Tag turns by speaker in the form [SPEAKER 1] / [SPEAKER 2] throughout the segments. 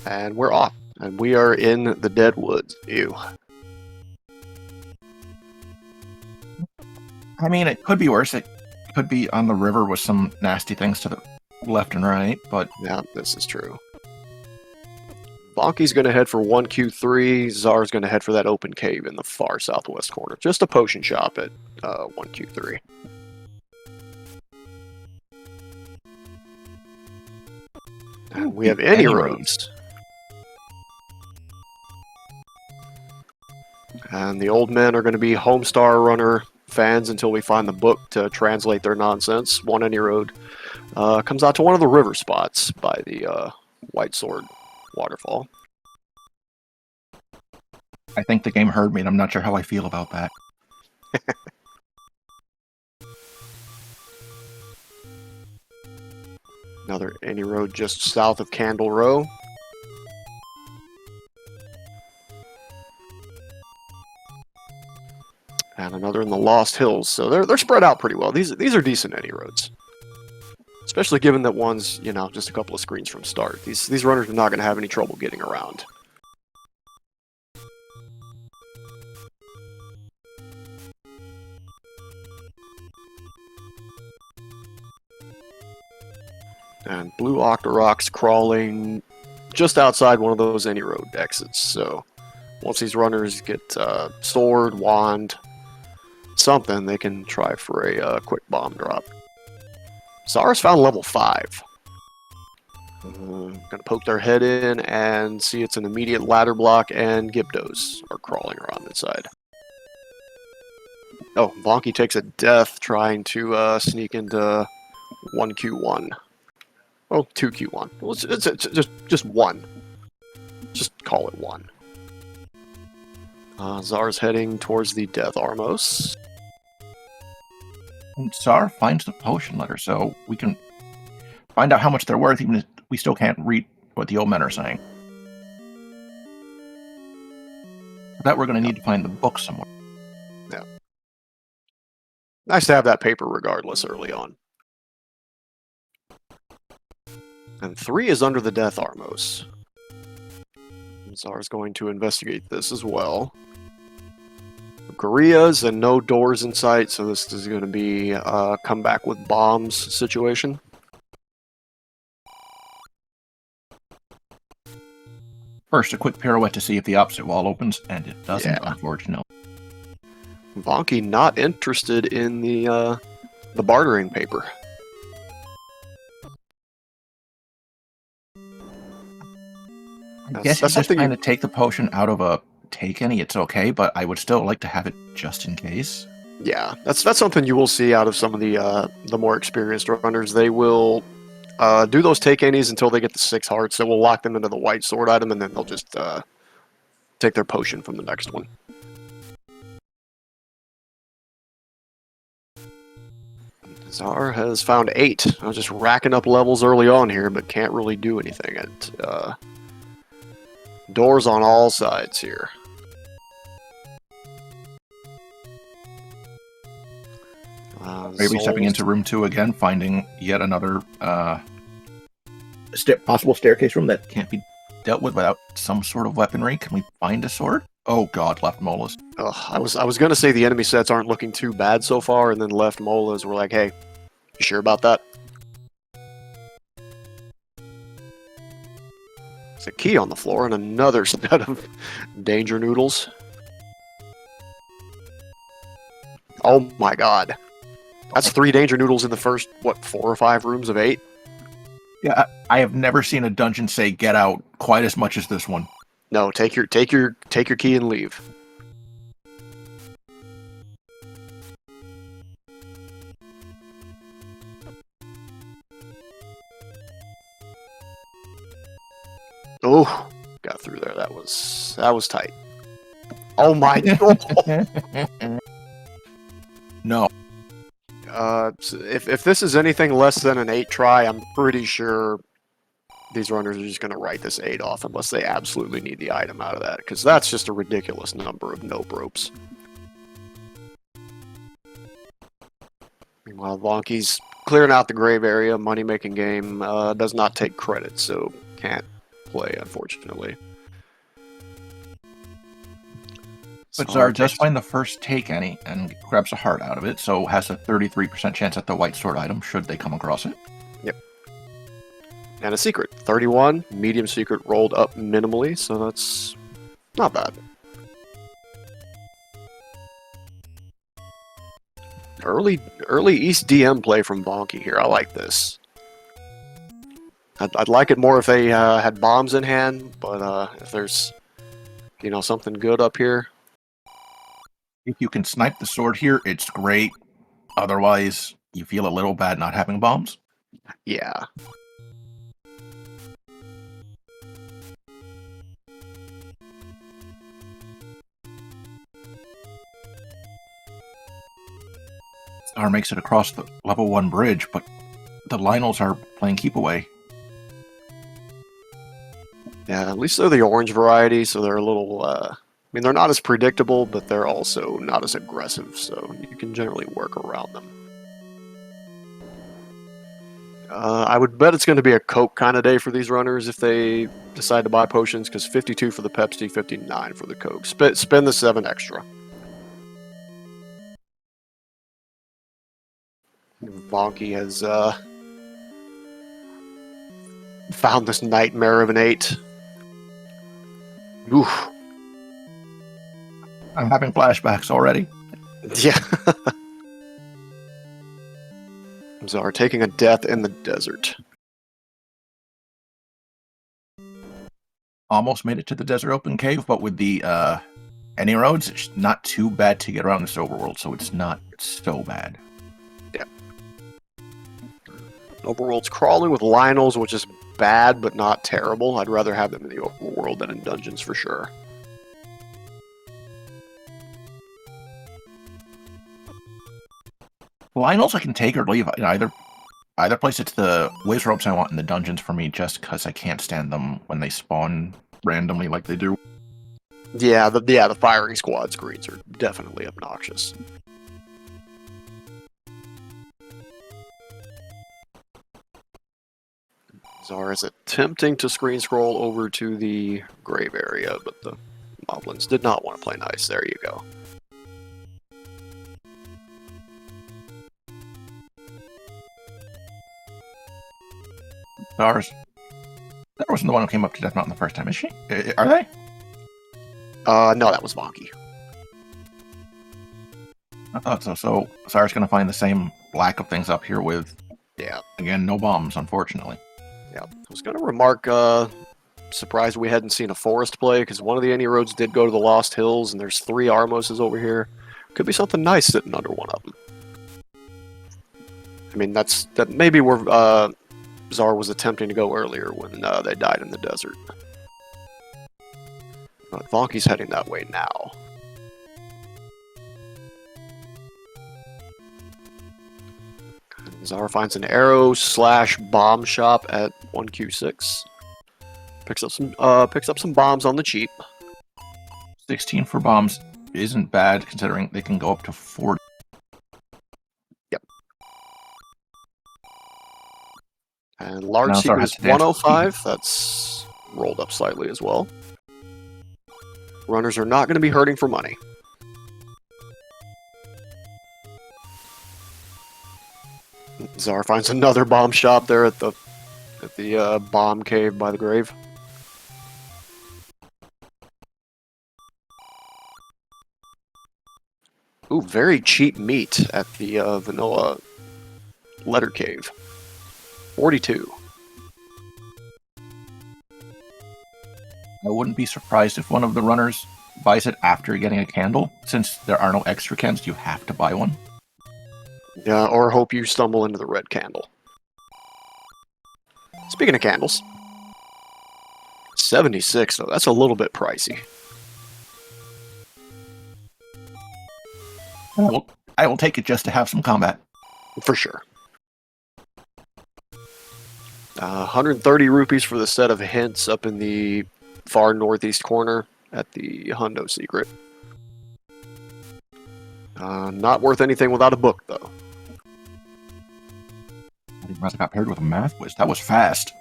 [SPEAKER 1] And we're off. And we are in the dead woods. Ew.
[SPEAKER 2] I mean, it could be worse. It could be on the river with some nasty things to the left and right, but...
[SPEAKER 1] Yeah, this is true. Vonkie's going to head for 1Q3. ZaR's going to head for that open cave in the far southwest corner. Just a potion shop at 1Q3. And we have any roads. And the old men are going to be Homestar Runner fans until we find the book to translate their nonsense. One any road comes out to one of the river spots by the White Sword waterfall.
[SPEAKER 2] I think the game heard me, and I'm not sure how I feel about that.
[SPEAKER 1] Another any road just south of Candle Row. And another in the Lost Hills. So they're spread out pretty well. These are decent any roads. Especially given that one's, you know, just a couple of screens from start. These runners are not going to have any trouble getting around. And Blue Octorok's crawling just outside one of those any road exits. So once these runners get sword, wand, something, they can try for a quick bomb drop. ZaR's found level 5. Gonna poke their head in and see it's an immediate ladder block, and Gibdos are crawling around inside. Oh, Vonkie takes a death trying to sneak into 1Q1. Oh, 2Q1. Well, it's just 1. Just call it 1. ZaR's heading towards the Death Armos.
[SPEAKER 2] And CzaR finds the potion letter, so we can find out how much they're worth, even if we still can't read what the old men are saying. For that, we're going to need to find the book somewhere.
[SPEAKER 1] Yeah. Nice to have that paper regardless early on. And 3 is under the Death Armos. ZaR's going to investigate this as well. Gorillas and no doors in sight, so this is going to be a come back with bombs situation.
[SPEAKER 2] First, a quick pirouette to see if the opposite wall opens, and it doesn't,
[SPEAKER 1] Yeah.
[SPEAKER 2] unfortunately.
[SPEAKER 1] Vonkie not interested in the bartering paper.
[SPEAKER 2] I guess if you're trying to take the potion out of a take any, it's okay, but I would still like to have it just in case.
[SPEAKER 1] Yeah, that's something you will see out of some of the more experienced runners. They will do those take any's until they get the 6 hearts. So we'll lock them into the white sword item, and then they'll just take their potion from the next one. ZaR has found 8. I was just racking up levels early on here, but can't really do anything. Doors on all sides here.
[SPEAKER 2] Maybe stepping into room 2 again, finding yet another possible staircase room that can't be dealt with without some sort of weaponry. Can we find a sword? Oh god, left molas.
[SPEAKER 1] I was gonna say the enemy sets aren't looking too bad so far, and then left molas were like, hey, you sure about that? There's a key on the floor and another set of danger noodles. Oh my god. That's 3 danger noodles in the first, what, 4 or 5 rooms of 8?
[SPEAKER 2] Yeah, I have never seen a dungeon say get out quite as much as this one.
[SPEAKER 1] No, take your key and leave. Oh, got through there. That was tight. Oh my god.
[SPEAKER 2] No.
[SPEAKER 1] If this is anything less than an 8 try, I'm pretty sure these runners are just going to write this 8 off unless they absolutely need the item out of that, because that's just a ridiculous number of nope ropes. Meanwhile, Vonkie's clearing out the grave area. Money-making game does not take credit, so can't play, unfortunately.
[SPEAKER 2] But CzaR does find the first take any and grabs a heart out of it, so has a 33% chance at the white sword item should they come across it.
[SPEAKER 1] Yep. And a secret. 31, medium secret rolled up minimally, so that's not bad. Early East DM play from Vonkie here. I like this. I'd like it more if they had bombs in hand, but if there's, something good up here.
[SPEAKER 2] If you can snipe the sword here, it's great. Otherwise, you feel a little bad not having bombs.
[SPEAKER 1] Yeah.
[SPEAKER 2] CzaR makes it across the level 1 bridge, but the Lionels are playing keep away.
[SPEAKER 1] Yeah, at least they're the orange variety, so they're a little, they're not as predictable, but they're also not as aggressive, so you can generally work around them. I would bet it's going to be a Coke kind of day for these runners if they decide to buy potions, because 52 for the Pepsi, 59 for the Coke. Spend the 7 extra. Vonkie has found this nightmare of an 8. Oof.
[SPEAKER 2] I'm having flashbacks already.
[SPEAKER 1] Yeah. CzaR taking a death in the desert.
[SPEAKER 2] Almost made it to the desert open cave, but with the any roads, it's not too bad to get around this overworld, so it's not so bad.
[SPEAKER 1] Yeah. Overworld's crawling with Lionels, which is bad but not terrible. I'd rather have them in the overworld than in dungeons for sure.
[SPEAKER 2] Lionels I can take or leave. Either place it's the whiz ropes I want in the dungeons for me, just because I can't stand them when they spawn randomly like they do.
[SPEAKER 1] Yeah, the firing squad screens are definitely obnoxious. CzaR is attempting to screen scroll over to the grave area, but the moblins did not want to play nice. There you go.
[SPEAKER 2] That wasn't the one who came up to Death Mountain the first time, is she? Are they?
[SPEAKER 1] No, that was Vonkie.
[SPEAKER 2] I thought so. So CzaR's going to find the same lack of things up here with, again, no bombs, unfortunately.
[SPEAKER 1] Yeah, I was going to remark, surprised we hadn't seen a forest play, because one of the any roads did go to the Lost Hills, and there's 3 Armoses over here. Could be something nice sitting under one of them. I mean, that maybe where CzaR was attempting to go earlier when they died in the desert. But Vonkie's heading that way now. CzaR finds an arrow/bomb shop at 1Q6. Picks up some bombs on the cheap.
[SPEAKER 2] 16 for bombs isn't bad considering they can go up to 40.
[SPEAKER 1] Yep. And large secret is 105. That's rolled up slightly as well. Runners are not going to be hurting for money. CzaR finds another bomb shop there at the bomb cave by the grave. Ooh, very cheap meat at the vanilla letter cave. 42.
[SPEAKER 2] I wouldn't be surprised if one of the runners buys it after getting a candle. Since there are no extra cans, you have to buy one.
[SPEAKER 1] Yeah, or hope you stumble into the red candle. Speaking of candles, 76 though, that's a little bit pricey.
[SPEAKER 2] I will take it just to have some combat.
[SPEAKER 1] For sure. 130 rupees for the set of hints up in the far northeast corner at the Hundo secret. Not worth anything without a book, though.
[SPEAKER 2] I must have got paired with a math quiz. That was fast.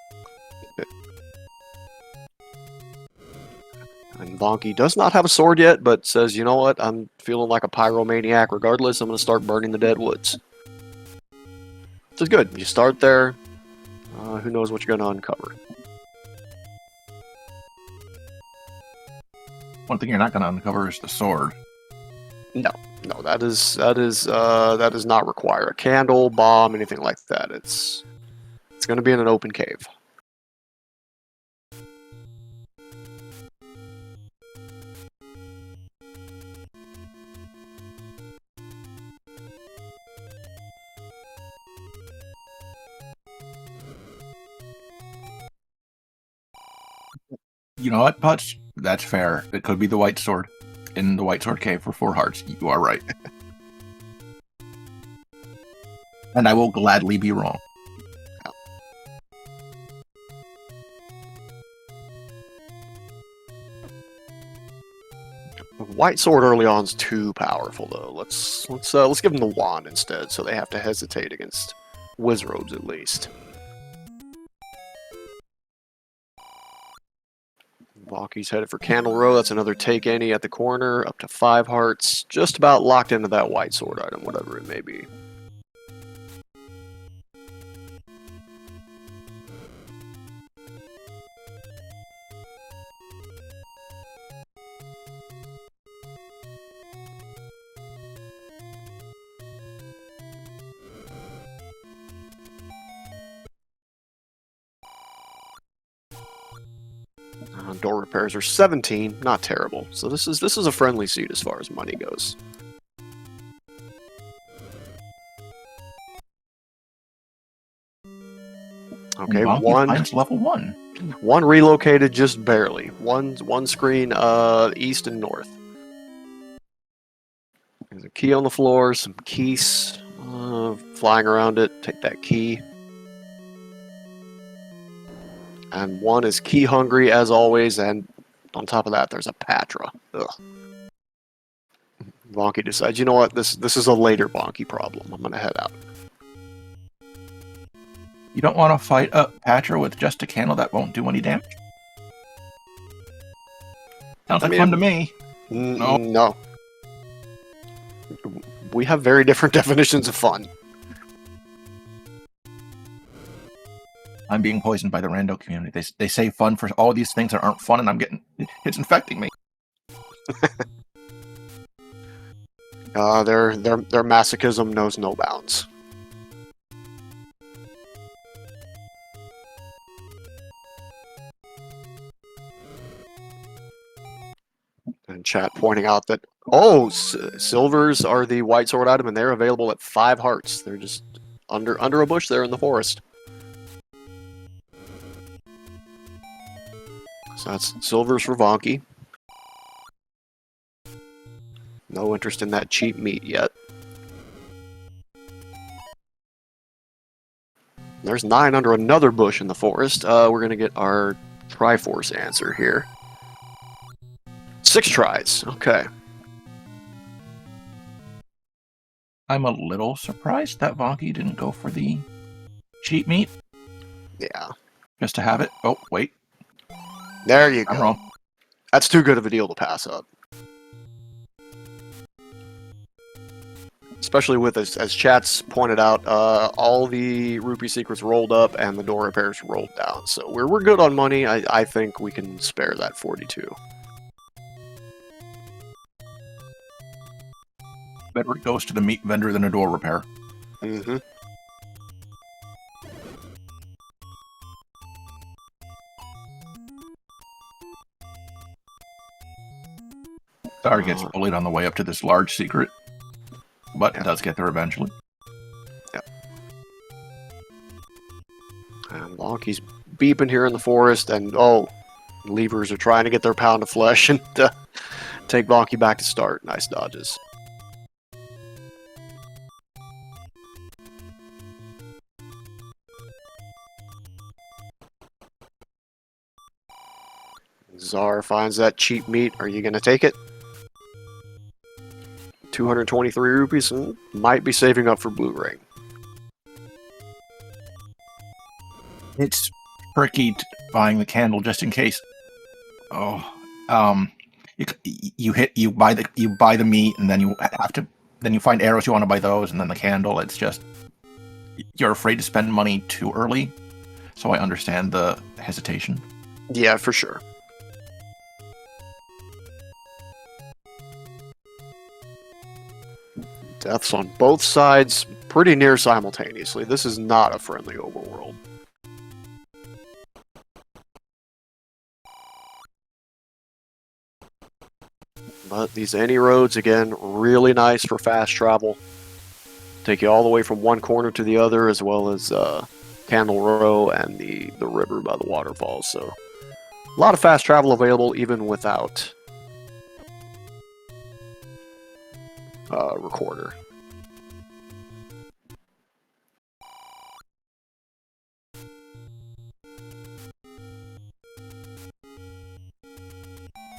[SPEAKER 1] And Vonkie does not have a sword yet, but says, you know what, I'm feeling like a pyromaniac regardless. I'm going to start burning the dead woods. Which is good. You start there, who knows what you're going to uncover.
[SPEAKER 2] One thing you're not going to uncover is the sword.
[SPEAKER 1] No, that does not require a candle, bomb, anything like that. It's going to be in an open cave.
[SPEAKER 2] You know what, Putz? That's fair. It could be the white sword in the white sword cave for 4 hearts. You are right. And I will gladly be wrong.
[SPEAKER 1] White sword early on is too powerful though. Let's give them the wand instead, so they have to hesitate against wizrobes at least. Vonkie's headed for Candle Row. That's another take any at the corner, up to 5 hearts. Just about locked into that white sword item, whatever it may be. Door repairs are 17, not terrible. So this is a friendly seat as far as money goes. Okay,
[SPEAKER 2] Vonkie level 1.
[SPEAKER 1] One relocated just barely. One screen east and north. There's a key on the floor, some keys flying around it. Take that key. And one is key hungry as always, and on top of that, there's a Patra. Ugh. Vonkie decides, you know what, this is a later Vonkie problem. I'm gonna head out.
[SPEAKER 2] You don't want to fight a Patra with just a candle that won't do any damage? Sounds like fun to me.
[SPEAKER 1] No. We have very different definitions of fun.
[SPEAKER 2] I'm being poisoned by the rando community. They say fun for all these things that aren't fun, and it's infecting me.
[SPEAKER 1] Their masochism knows no bounds. And chat pointing out that silvers are the white sword item, and they're available at 5 hearts. They're just under a bush there in the forest. So that's silvers for Vonkie. No interest in that cheap meat yet. There's 9 under another bush in the forest. We're going to get our Triforce answer here. 6 tries. Okay.
[SPEAKER 2] I'm a little surprised that Vonkie didn't go for the cheap meat.
[SPEAKER 1] Yeah.
[SPEAKER 2] Just to have it. Oh, wait.
[SPEAKER 1] There you go.
[SPEAKER 2] I'm wrong.
[SPEAKER 1] That's too good of a deal to pass up. Especially with, as chat's pointed out, all the rupee secrets rolled up and the door repairs rolled down. So we're good on money. I think we can spare that 42.
[SPEAKER 2] Better it goes to the meat vendor than a door repair.
[SPEAKER 1] Mm-hmm.
[SPEAKER 2] CzaR gets bullied on the way up to this large secret, but it does get there eventually.
[SPEAKER 1] Yep. And Vonkie's beeping here in the forest, and levers are trying to get their pound of flesh and take Vonkie back to start. Nice dodges. CzaR finds that cheap meat. Are you going to take it? 223 rupees. Might be saving up for blue ring.
[SPEAKER 2] It's tricky buying the candle just in case. Oh, you buy the meat, and then you find arrows you want to buy those, and then the candle. It's just you're afraid to spend money too early, so I understand the hesitation.
[SPEAKER 1] Yeah, for sure. Deaths on both sides pretty near simultaneously. This is not a friendly overworld. But these any roads, again, really nice for fast travel. Take you all the way from one corner to the other, as well as Candle Row and the river by the waterfalls. So a lot of fast travel available even without recorder.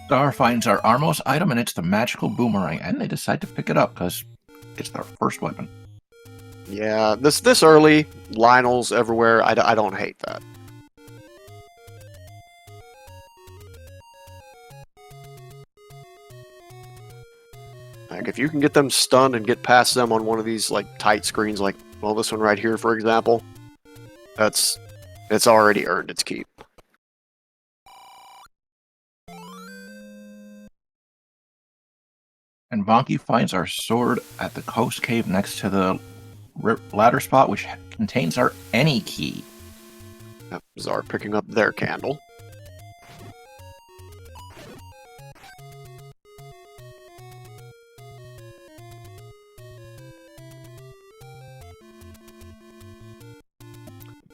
[SPEAKER 2] CzaR finds our Armos item, and it's the magical boomerang, and they decide to pick it up because it's their first weapon.
[SPEAKER 1] Yeah, this early, Lionel's everywhere. I don't hate that. Like, if you can get them stunned and get past them on one of these, like, tight screens, like, well, this one right here, for example, it's already earned its keep.
[SPEAKER 2] And Vonkie finds our sword at the coast cave next to the ladder spot, which contains our any key.
[SPEAKER 1] Yep, CzaR picking up their candle.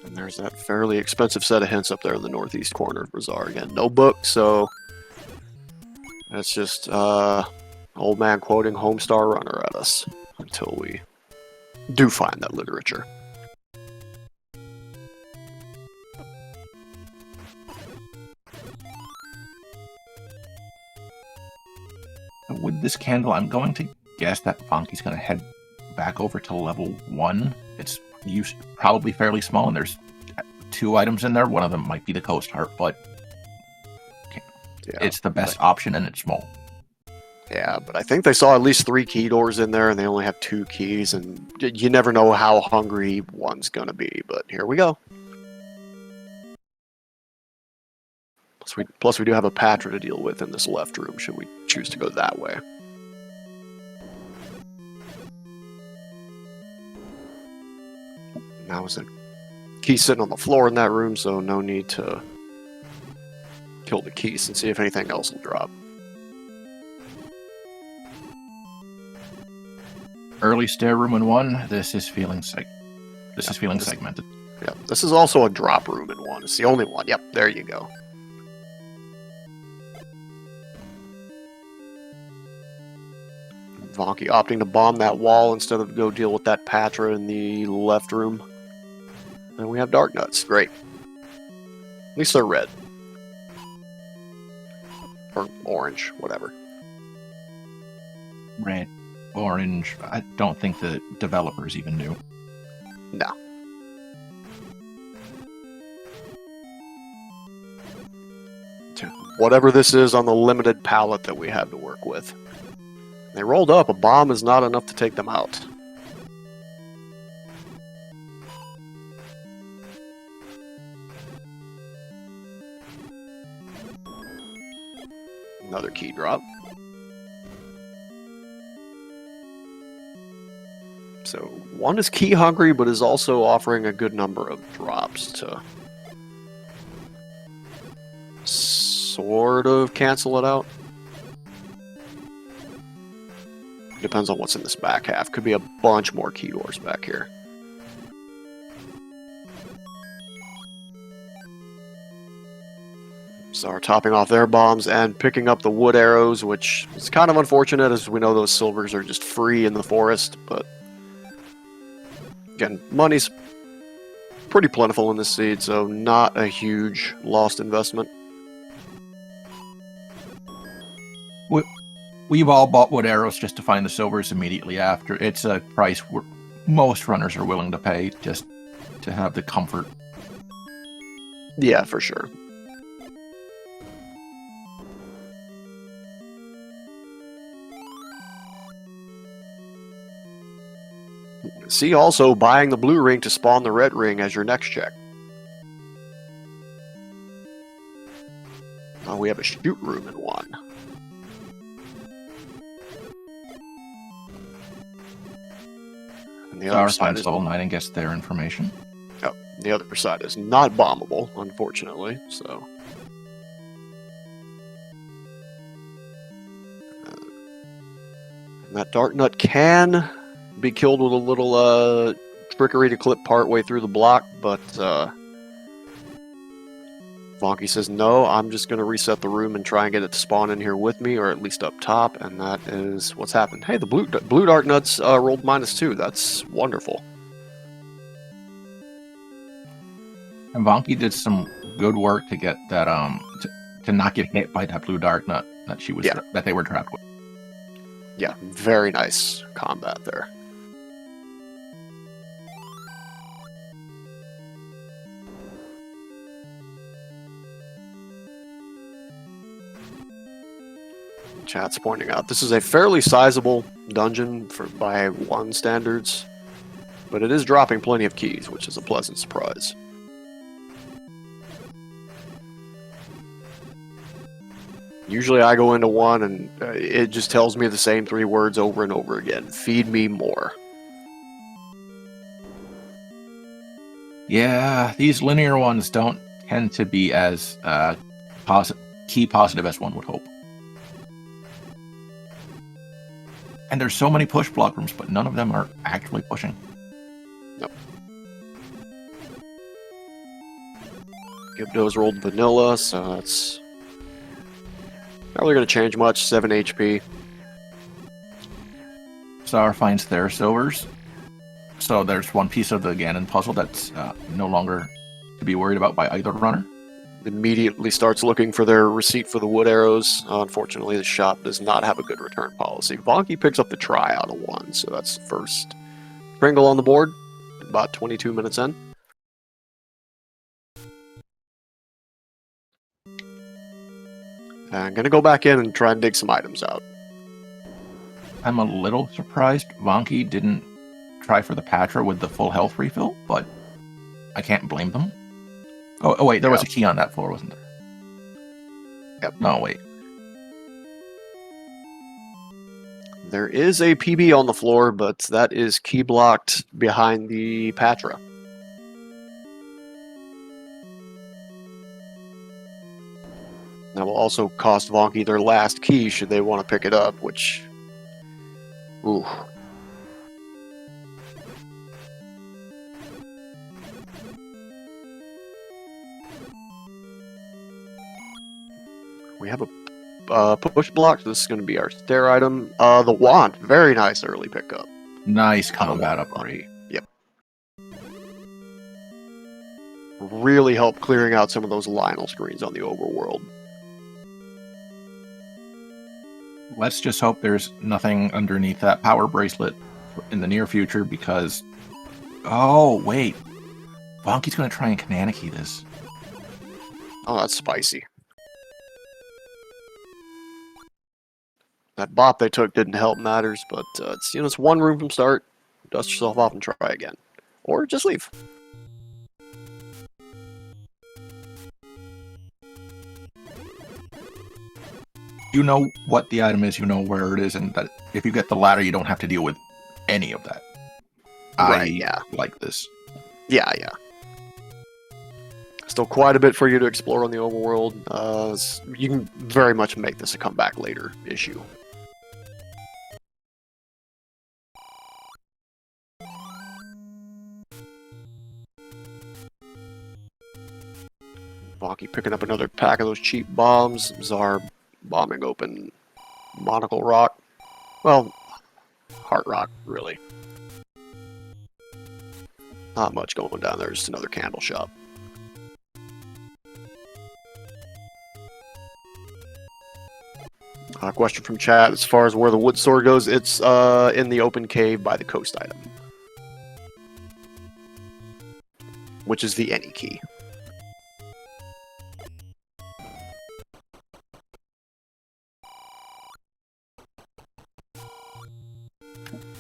[SPEAKER 1] And there's that fairly expensive set of hints up there in the northeast corner for CzaR. Again, no book, so that's just old man quoting Homestar Runner at us until we do find that literature.
[SPEAKER 2] With this candle, I'm going to guess that Vonkie's going to head back over to level 1. It's probably fairly small, and there's 2 items in there. One of them might be the Coast Heart, but it's the best option, and it's small.
[SPEAKER 1] Yeah, but I think they saw at least 3 key doors in there, and they only have 2 keys, and you never know how hungry one's going to be, but here we go. Plus we do have a Patra to deal with in this left room, should we choose to go that way. Now is a key sitting on the floor in that room, so no need to kill the keys and see if anything else will drop.
[SPEAKER 2] Early stair room in 1. This is feeling segmented.
[SPEAKER 1] Yep, this is also a drop room in 1. It's the only one. Yep, there you go. Vonkie opting to bomb that wall instead of go deal with that Patra in the left room. And we have Dark Nuts. Great. At least they're red. Or orange, whatever.
[SPEAKER 2] Red, orange. I don't think the developers even knew.
[SPEAKER 1] No. Whatever this is on the limited palette that we have to work with. They rolled up. A bomb is not enough to take them out. Another key drop. So one is key hungry, but is also offering a good number of drops to sort of cancel it out. Depends on what's in this back half. Could be a bunch more key doors back here. CzaR topping off their bombs and picking up the wood arrows, which is kind of unfortunate as we know those silvers are just free in the forest, but again, money's pretty plentiful in this seed, so not a huge lost investment.
[SPEAKER 2] We've all bought wood arrows just to find the silvers immediately after. It's a price most runners are willing to pay just to have the comfort.
[SPEAKER 1] Yeah, for sure. See also buying the blue ring to spawn the red ring as your next check. We have a shoot room in one. And the other
[SPEAKER 2] CzaR
[SPEAKER 1] side
[SPEAKER 2] finds
[SPEAKER 1] is
[SPEAKER 2] level 9 and gets their information.
[SPEAKER 1] oh, the other side is not bombable, unfortunately. So, and that Dark Nut can be killed with a little trickery to clip partway through the block, but Vonkie says no. I'm just going to reset the room and try and get it to spawn in here with me, or at least up top, and that is what's happened. Hey, the blue Dark Nuts rolled -2. That's wonderful.
[SPEAKER 2] And Vonkie did some good work to get that to not get hit by that blue dark nut that she was that they were trapped with.
[SPEAKER 1] Yeah, very nice combat there. Chat's pointing out this is a fairly sizable dungeon by 1 standards, but it is dropping plenty of keys, which is a pleasant surprise. Usually I go into one and it just tells me the same 3 words over and over again. Feed me more.
[SPEAKER 2] Yeah, these linear ones don't tend to be as key positive as one would hope. And there's so many push block rooms, but none of them are actually pushing.
[SPEAKER 1] Nope. Gibdo's rolled vanilla, so that's not really going to change much. 7 HP.
[SPEAKER 2] CzaR finds their silvers. So there's one piece of the Ganon puzzle that's no longer to be worried about by either runner.
[SPEAKER 1] Immediately starts looking for their receipt for the wood arrows. Unfortunately, the shop does not have a good return policy. Vonkie picks up the try out of 1, so that's the first Pringle on the board, about 22 minutes in. I'm going to go back in and try and dig some items out.
[SPEAKER 2] I'm a little surprised Vonkie didn't try for the Patra with the full health refill, but I can't blame them. Oh wait, there was a key on that floor, wasn't there?
[SPEAKER 1] Yep.
[SPEAKER 2] No, wait.
[SPEAKER 1] There is a PB on the floor, but that is key blocked behind the Patra. That will also cost Vonkie their last key should they want to pick it up, which... Ooh. We have a push block, so this is going to be our stair item. The wand, very nice early pickup.
[SPEAKER 2] Nice combat upgrade.
[SPEAKER 1] Yep. Really helped clearing out some of those Lionel screens on the overworld.
[SPEAKER 2] Let's just hope there's nothing underneath that power bracelet in the near future, because... Oh, wait. Vonkie's going to try and Kananaki this.
[SPEAKER 1] Oh, that's spicy. That bop they took didn't help matters, but it's 1 room from start. Dust yourself off and try again, or just leave.
[SPEAKER 2] You know what the item is, you know where it is, and that if you get the ladder, you don't have to deal with any of that.
[SPEAKER 1] Right,
[SPEAKER 2] I like this.
[SPEAKER 1] Yeah. Still quite a bit for you to explore on the overworld. You can very much make this a comeback later issue. Vonkie picking up another pack of those cheap bombs. CzaR bombing open Monocle Rock. Well, Heart Rock, really. Not much going down there, just another candle shop. Question from chat, as far as where the wood sword goes, it's in the open cave by the coast item. Which is the any key.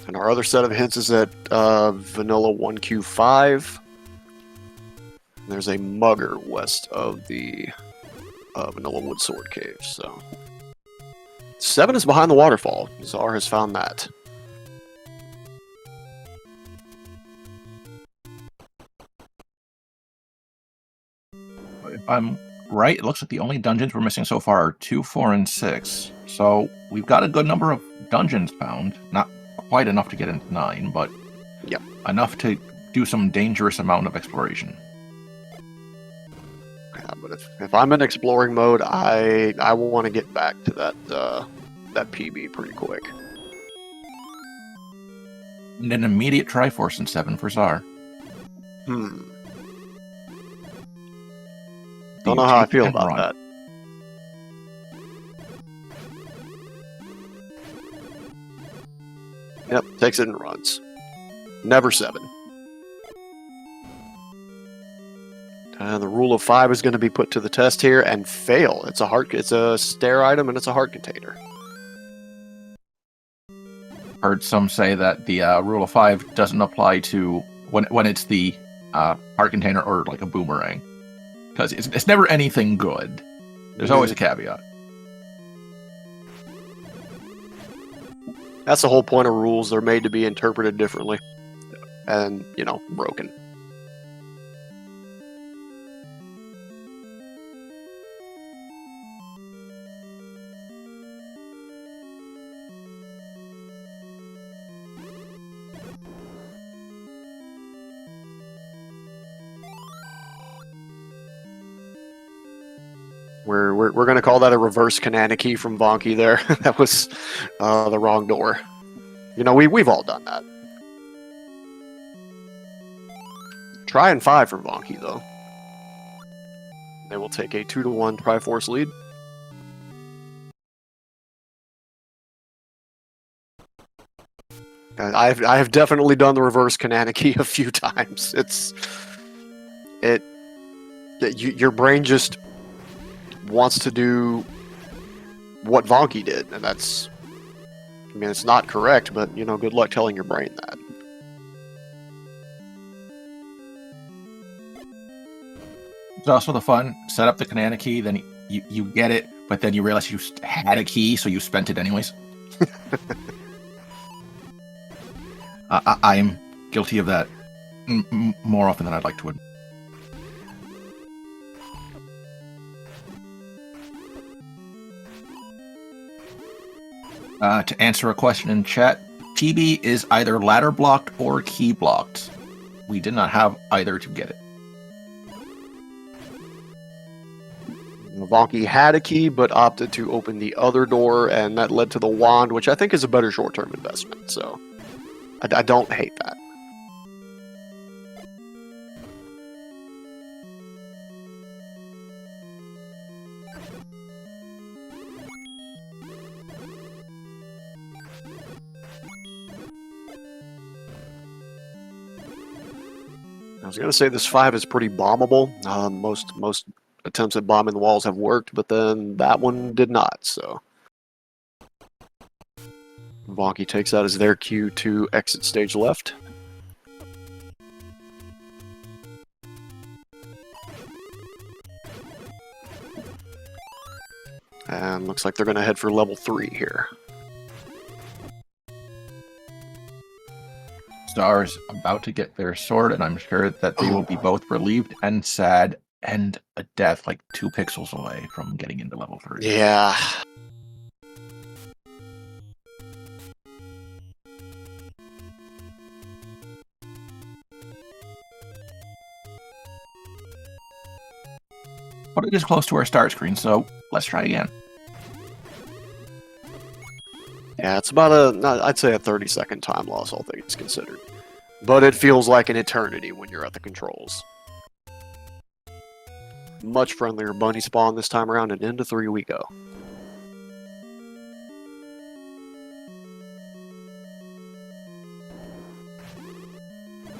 [SPEAKER 1] And our other set of hints is at Vanilla 1Q5. There's a mugger west of the Vanilla Wood Sword Cave. So 7 is behind the waterfall. ZAR has found that.
[SPEAKER 2] If I'm right, it looks like the only dungeons we're missing so far are 2, 4, and 6. So we've got a good number of dungeons found. Not quite enough to get into 9, but
[SPEAKER 1] yep,
[SPEAKER 2] enough to do some dangerous amount of exploration.
[SPEAKER 1] Yeah, but if I'm in exploring mode, I want to get back to that PB pretty quick.
[SPEAKER 2] And an immediate Triforce in 7 for ZAR.
[SPEAKER 1] Don't know how I feel about that. Yep, takes it and runs. Never 7. The rule of 5 is going to be put to the test here and fail. It's a stair item and it's a heart container.
[SPEAKER 2] Heard some say that the rule of 5 doesn't apply to when it's the heart container or like a boomerang, because it's never anything good. There's always a caveat.
[SPEAKER 1] That's the whole point of rules. They're made to be interpreted differently and, broken. We're going to call that a reverse Kananaki from Vonkie there. That was the wrong door. We've all done that. Try and 5 from Vonkie, though. They will take a 2-1 Triforce lead. I have definitely done the reverse Kananaki a few times. Your brain just wants to do what Vonkie did, and it's not correct, but good luck telling your brain that.
[SPEAKER 2] It's also the fun. Set up the Kananaki, then you get it, but then you realize you had a key, so you spent it anyways. I'm guilty of that more often than I'd like to admit. To answer a question in chat, PB is either ladder blocked or key blocked. We did not have either to get it.
[SPEAKER 1] Vonkie had a key, but opted to open the other door, and that led to the wand, which I think is a better short-term investment, so I don't hate that. I was going to say this 5 is pretty bombable. Most attempts at bombing the walls have worked, but then that one did not, so. Vonkie takes that as their cue to exit stage left. And looks like they're going to head for level 3 here.
[SPEAKER 2] ZAR is about to get their sword, and I'm sure that they will be both relieved and sad, and a death like 2 pixels away from getting into level 3.
[SPEAKER 1] Yeah.
[SPEAKER 2] But it is close to our start screen, so let's try again.
[SPEAKER 1] Yeah, it's about I'd say a 30-second time loss, all things considered. But it feels like an eternity when you're at the controls. Much friendlier bunny spawn this time around, and into 3 we go.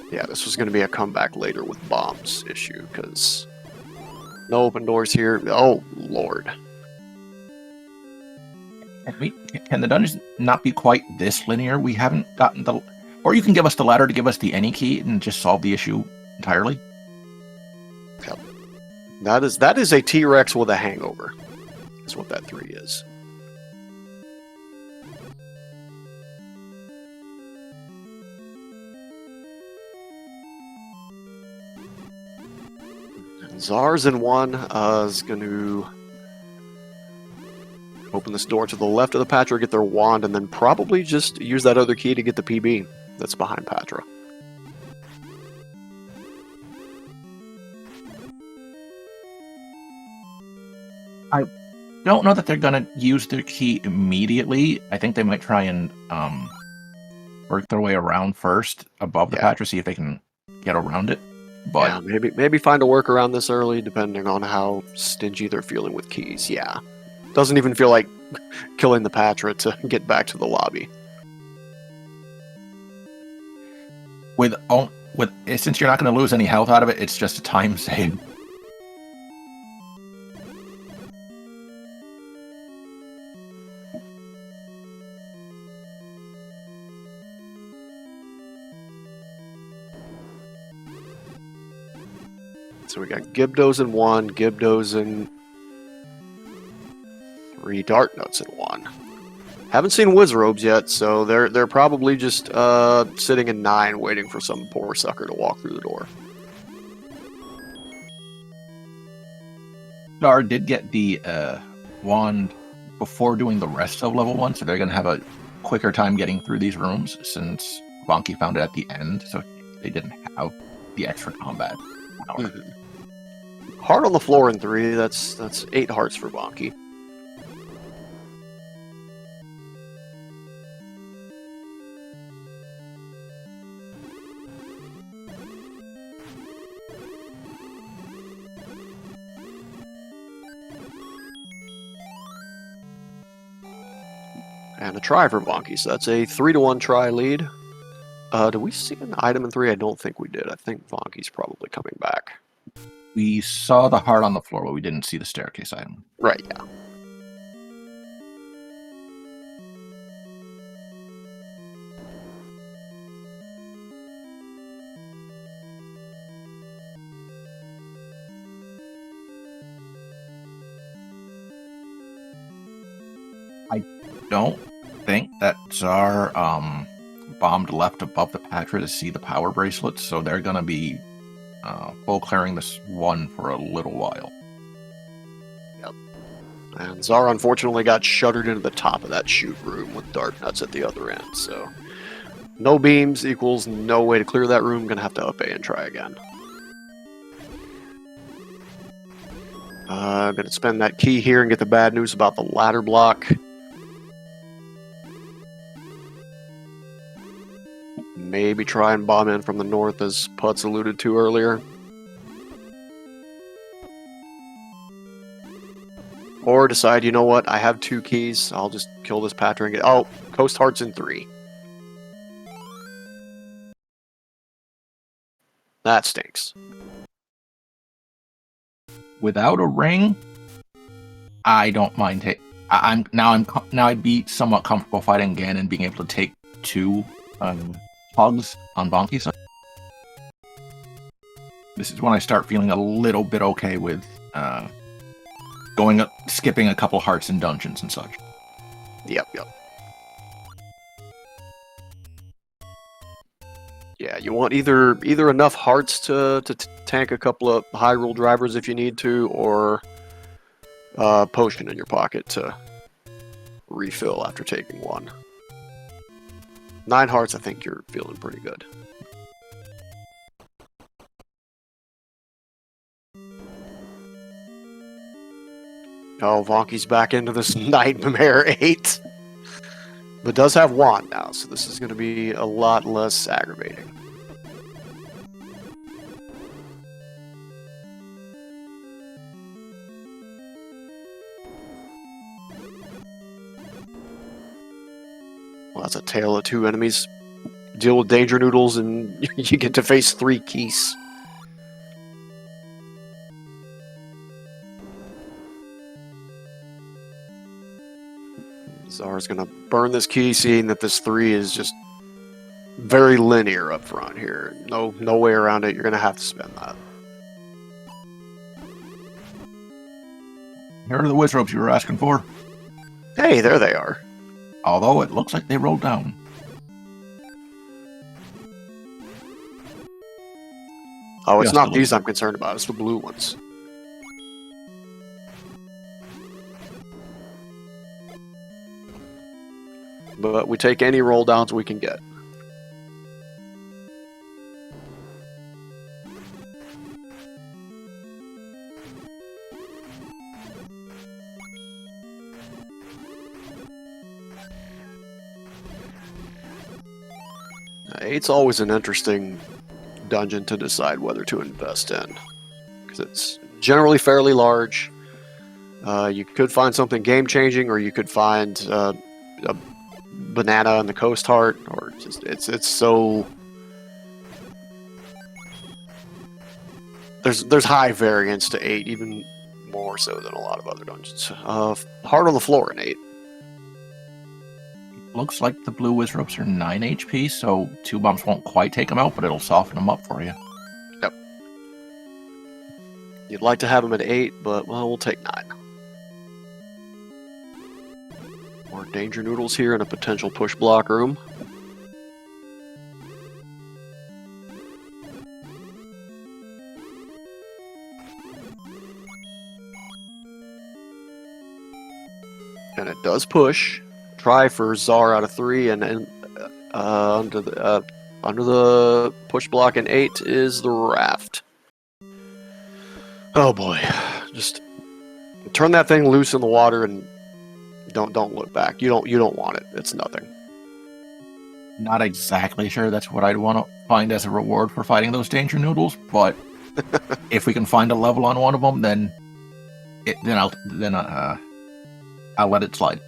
[SPEAKER 1] Yeah, this was going to be a comeback later with bombs issue, because no open doors here. Oh, Lord.
[SPEAKER 2] Can the dungeons not be quite this linear? We haven't gotten the... Or you can give us the ladder to give us the any key and just solve the issue entirely.
[SPEAKER 1] Yep. That is a T-Rex with a hangover. Is what that 3 is. And ZAR's in 1 is going to open this door to the left of the Patra, get their wand, and then probably just use that other key to get the PB that's behind Patra.
[SPEAKER 2] I don't know that they're going to use their key immediately. I think they might try and work their way around first above the Patra, see if they can get around it. But
[SPEAKER 1] yeah, maybe find a workaround this early, depending on how stingy they're feeling with keys. Yeah. Doesn't even feel like killing the Patra to get back to the lobby.
[SPEAKER 2] Since you're not going to lose any health out of it, it's just a time save.
[SPEAKER 1] So we got Gibdos in 1, Gibdos in 3, Dart Nuts in 1. Haven't seen Wizrobes yet, so they're probably just sitting in 9 waiting for some poor sucker to walk through the door.
[SPEAKER 2] CzaR did get the wand before doing the rest of level 1, so they're going to have a quicker time getting through these rooms since Vonkie found it at the end, so they didn't have the extra combat power.
[SPEAKER 1] Mm-hmm. Heart on the floor in 3, that's 8 hearts for Vonkie. And a try for Vonkie, so that's a 3-to-1 try lead. Do we see an item in 3? I don't think we did. I think Vonkie's probably coming back.
[SPEAKER 2] We saw the heart on the floor, but we didn't see the staircase item.
[SPEAKER 1] Right, yeah.
[SPEAKER 2] I don't think that CzaR bombed left above the Patra to see the power bracelets, so they're going to be full clearing this one for a little while.
[SPEAKER 1] Yep. And CzaR unfortunately got shuttered into the top of that chute room with Dart Nuts at the other end, so no beams equals no way to clear that room. Gonna have to up A and try again. I'm gonna spend that key here and get the bad news about the ladder block. Maybe try and bomb in from the north, as Putz alluded to earlier. Or decide, you know what, I have 2 keys, I'll just kill this Patra and get... Oh, Coast Heart's in 3. That stinks.
[SPEAKER 2] Without a ring, I don't mind I'd be somewhat comfortable fighting again and being able to take 2 hugs on Vonkie. So this is when I start feeling a little bit okay with skipping a couple hearts in dungeons and such.
[SPEAKER 1] Yep. Yeah, you want either enough hearts to tank a couple of Hyrule drivers if you need to, or a potion in your pocket to refill after taking 1. 9 hearts, I think you're feeling pretty good. Oh, Vonkie's back into this Nightmare 8. But does have Wand now, so this is going to be a lot less aggravating. Well, that's a tale of 2 enemies. Deal with Danger Noodles and you get to face 3 keys. Czar's gonna burn this key, seeing that this 3 is just very linear up front here. No way around it. You're gonna have to spend that.
[SPEAKER 2] Here are the whiz ropes you were asking for.
[SPEAKER 1] Hey, there they are.
[SPEAKER 2] Although it looks like they rolled down.
[SPEAKER 1] Oh, it's
[SPEAKER 2] Just
[SPEAKER 1] not
[SPEAKER 2] a
[SPEAKER 1] these
[SPEAKER 2] little
[SPEAKER 1] I'm concerned about. It's the blue ones. But we take any roll downs we can get. Eight's always an interesting dungeon to decide whether to invest in, because it's generally fairly large. You could find something game-changing, or you could find a banana in the coast heart, or just it's so there's high variance to 8, even more so than a lot of other dungeons. Heart on the floor in 8.
[SPEAKER 2] Looks like the blue whiz ropes are 9 HP, so 2 bumps won't quite take them out, but it'll soften them up for you.
[SPEAKER 1] Yep. You'd like to have them at 8, but well, we'll take 9. More danger noodles here in a potential push block room. And it does push. Try for CzaR out of 3, and under the push block in 8 is the raft. Oh boy, just turn that thing loose in the water and don't look back. You don't want it. It's nothing.
[SPEAKER 2] Not exactly sure that's what I'd want to find as a reward for fighting those danger noodles, but if we can find a level on one of them, then I'll let it slide.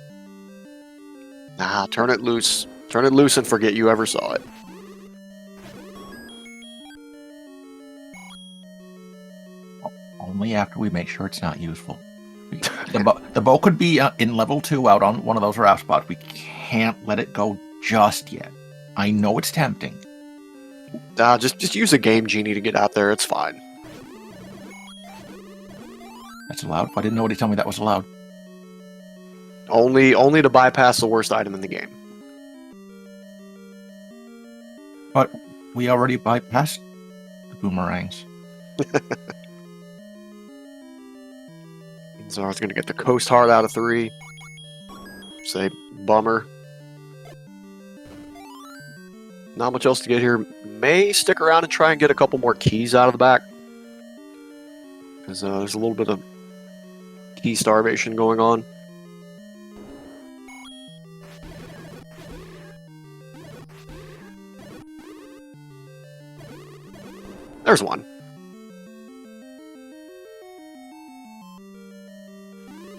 [SPEAKER 1] Nah, turn it loose. Turn it loose and forget you ever saw it.
[SPEAKER 2] Only after we make sure it's not useful. The bow could be in level 2 out on one of those raft spots. We can't let it go just yet. I know it's tempting.
[SPEAKER 1] Just use a game genie to get out there. It's fine.
[SPEAKER 2] That's allowed. I didn't know what he told me that was allowed.
[SPEAKER 1] Only to bypass the worst item in the game.
[SPEAKER 2] But we already bypassed the boomerangs.
[SPEAKER 1] Czar's gonna get the coast heart out of 3. Say bummer. Not much else to get here. May stick around and try and get a couple more keys out of the back, because there's a little bit of key starvation going on. There's one.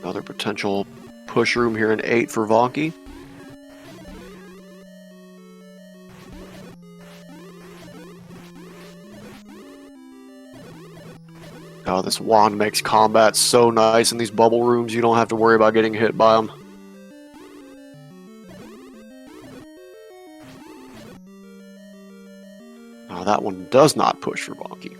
[SPEAKER 1] Another potential push room here in 8 for Vonkie. Oh, this wand makes combat so nice in these bubble rooms. You don't have to worry about getting hit by them. Oh, that one does not push for Vonkie.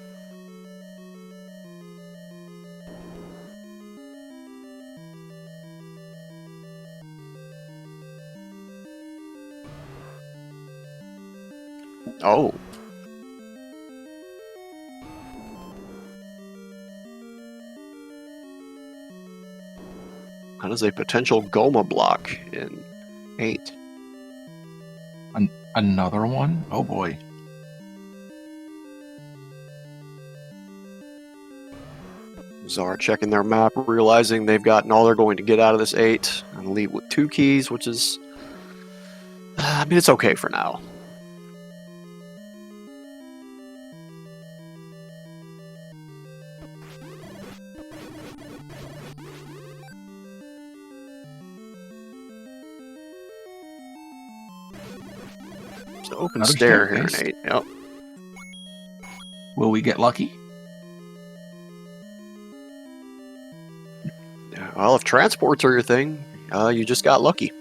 [SPEAKER 1] Oh. That is a potential Goma block in 8.
[SPEAKER 2] Another one? Oh boy.
[SPEAKER 1] CzaR checking their map, realizing they've gotten all they're going to get out of this 8, and leave with 2 keys, which is... I mean, it's okay for now. It's an open
[SPEAKER 2] Another
[SPEAKER 1] stair here in
[SPEAKER 2] staircase.
[SPEAKER 1] 8. Yep.
[SPEAKER 2] Will we get lucky?
[SPEAKER 1] Well, if transports are your thing, you just got lucky.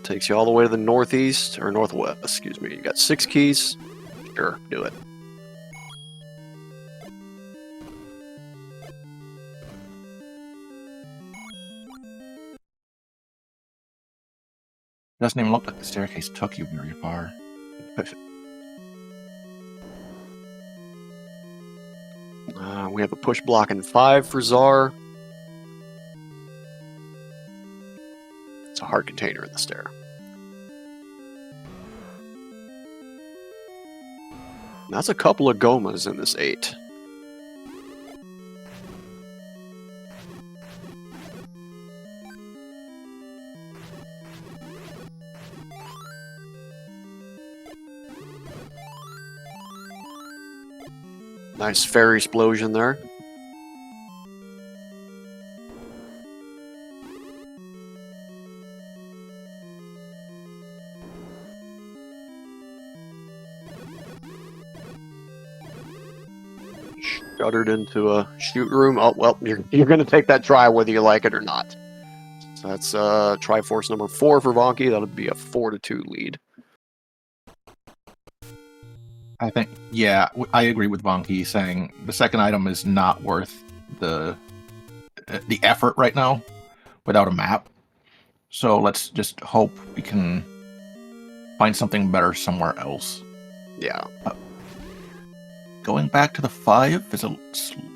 [SPEAKER 1] takes you all the way to the northeast, or northwest, excuse me. You got 6 keys. Sure, do it.
[SPEAKER 2] Doesn't even look like the staircase took you very far.
[SPEAKER 1] We have a push block in 5 for ZAR. It's a hard container in the stair. That's a couple of Gomas in this 8. Nice fairy explosion there. Shuttered into a shoot room. Oh, well, you're going to take that try whether you like it or not. So that's Triforce number 4 for Vonkie. That'll be a 4-2 lead.
[SPEAKER 2] I think, yeah, I agree with Vonkie saying the second item is not worth the effort right now without a map. So let's just hope we can find something better somewhere else.
[SPEAKER 1] Yeah.
[SPEAKER 2] Going back to the 5 is a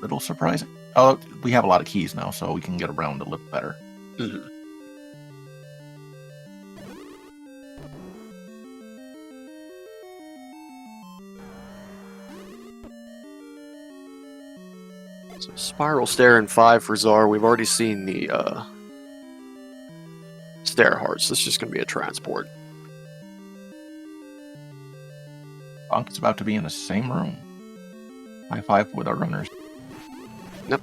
[SPEAKER 2] little surprising. Oh, we have a lot of keys now, so we can get around a little better.
[SPEAKER 1] Mm-hmm. So spiral stair in 5 for ZAR. We've already seen the stair hearts. This is just going to be a transport.
[SPEAKER 2] Vonkie's about to be in the same room. High 5 with our runners.
[SPEAKER 1] Yep.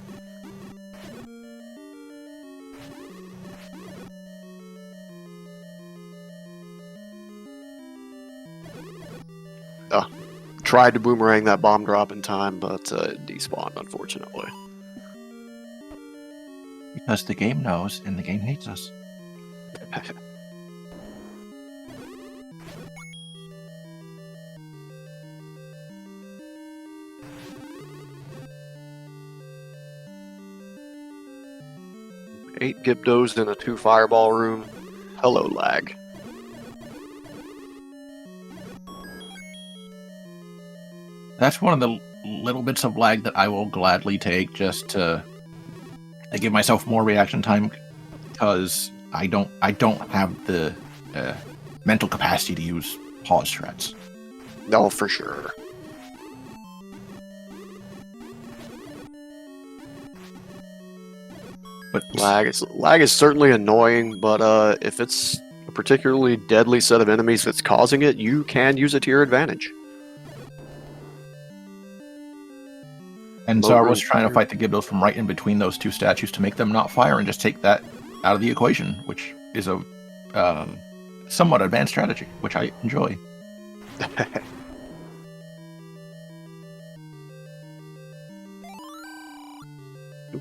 [SPEAKER 1] Tried to boomerang that bomb drop in time, but it despawned, unfortunately.
[SPEAKER 2] Because the game knows, and the game hates us.
[SPEAKER 1] Eight Gyptos in a 2 fireball room. Hello, lag.
[SPEAKER 2] That's one of the little bits of lag that I will gladly take just to give myself more reaction time, because I don't have the mental capacity to use pause threats.
[SPEAKER 1] No, for sure.
[SPEAKER 2] But
[SPEAKER 1] Lag is certainly annoying, but if it's a particularly deadly set of enemies that's causing it, you can use it to your advantage.
[SPEAKER 2] And ZAR was trying to fight the Gyptos from right in between those 2 statues to make them not fire and just take that out of the equation, which is a somewhat advanced strategy, which I enjoy.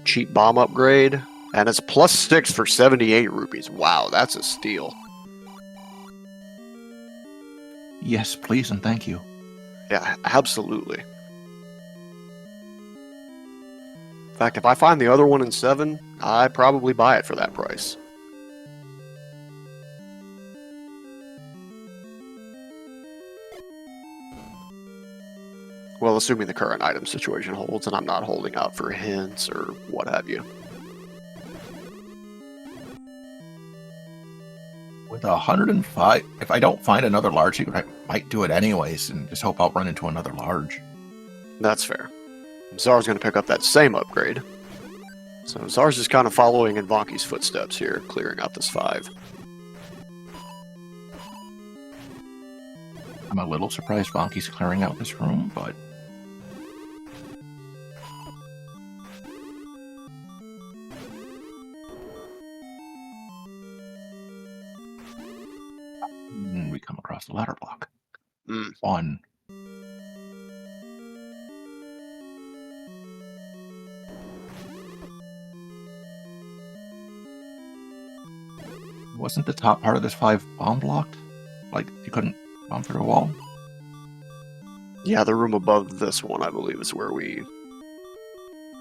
[SPEAKER 1] Cheap bomb upgrade, and it's +6 for 78 rupees. Wow, that's a steal.
[SPEAKER 2] Yes, please and thank you.
[SPEAKER 1] Yeah, absolutely. In fact, if I find the other one in 7, I'd probably buy it for that price. Well, assuming the current item situation holds, and I'm not holding out for hints or what have you.
[SPEAKER 2] With 105, if I don't find another large secret, I might do it anyways and just hope I'll run into another large.
[SPEAKER 1] That's fair. ZAR's going to pick up that same upgrade. So ZAR's just kind of following in Vonkie's footsteps here, clearing out this 5.
[SPEAKER 2] I'm a little surprised Vonkie's clearing out this room, but... we come across the ladder block. 1. Wasn't the top part of this 5 bomb blocked? Like, you couldn't bomb through a wall?
[SPEAKER 1] Yeah, the room above this one, I believe, is where we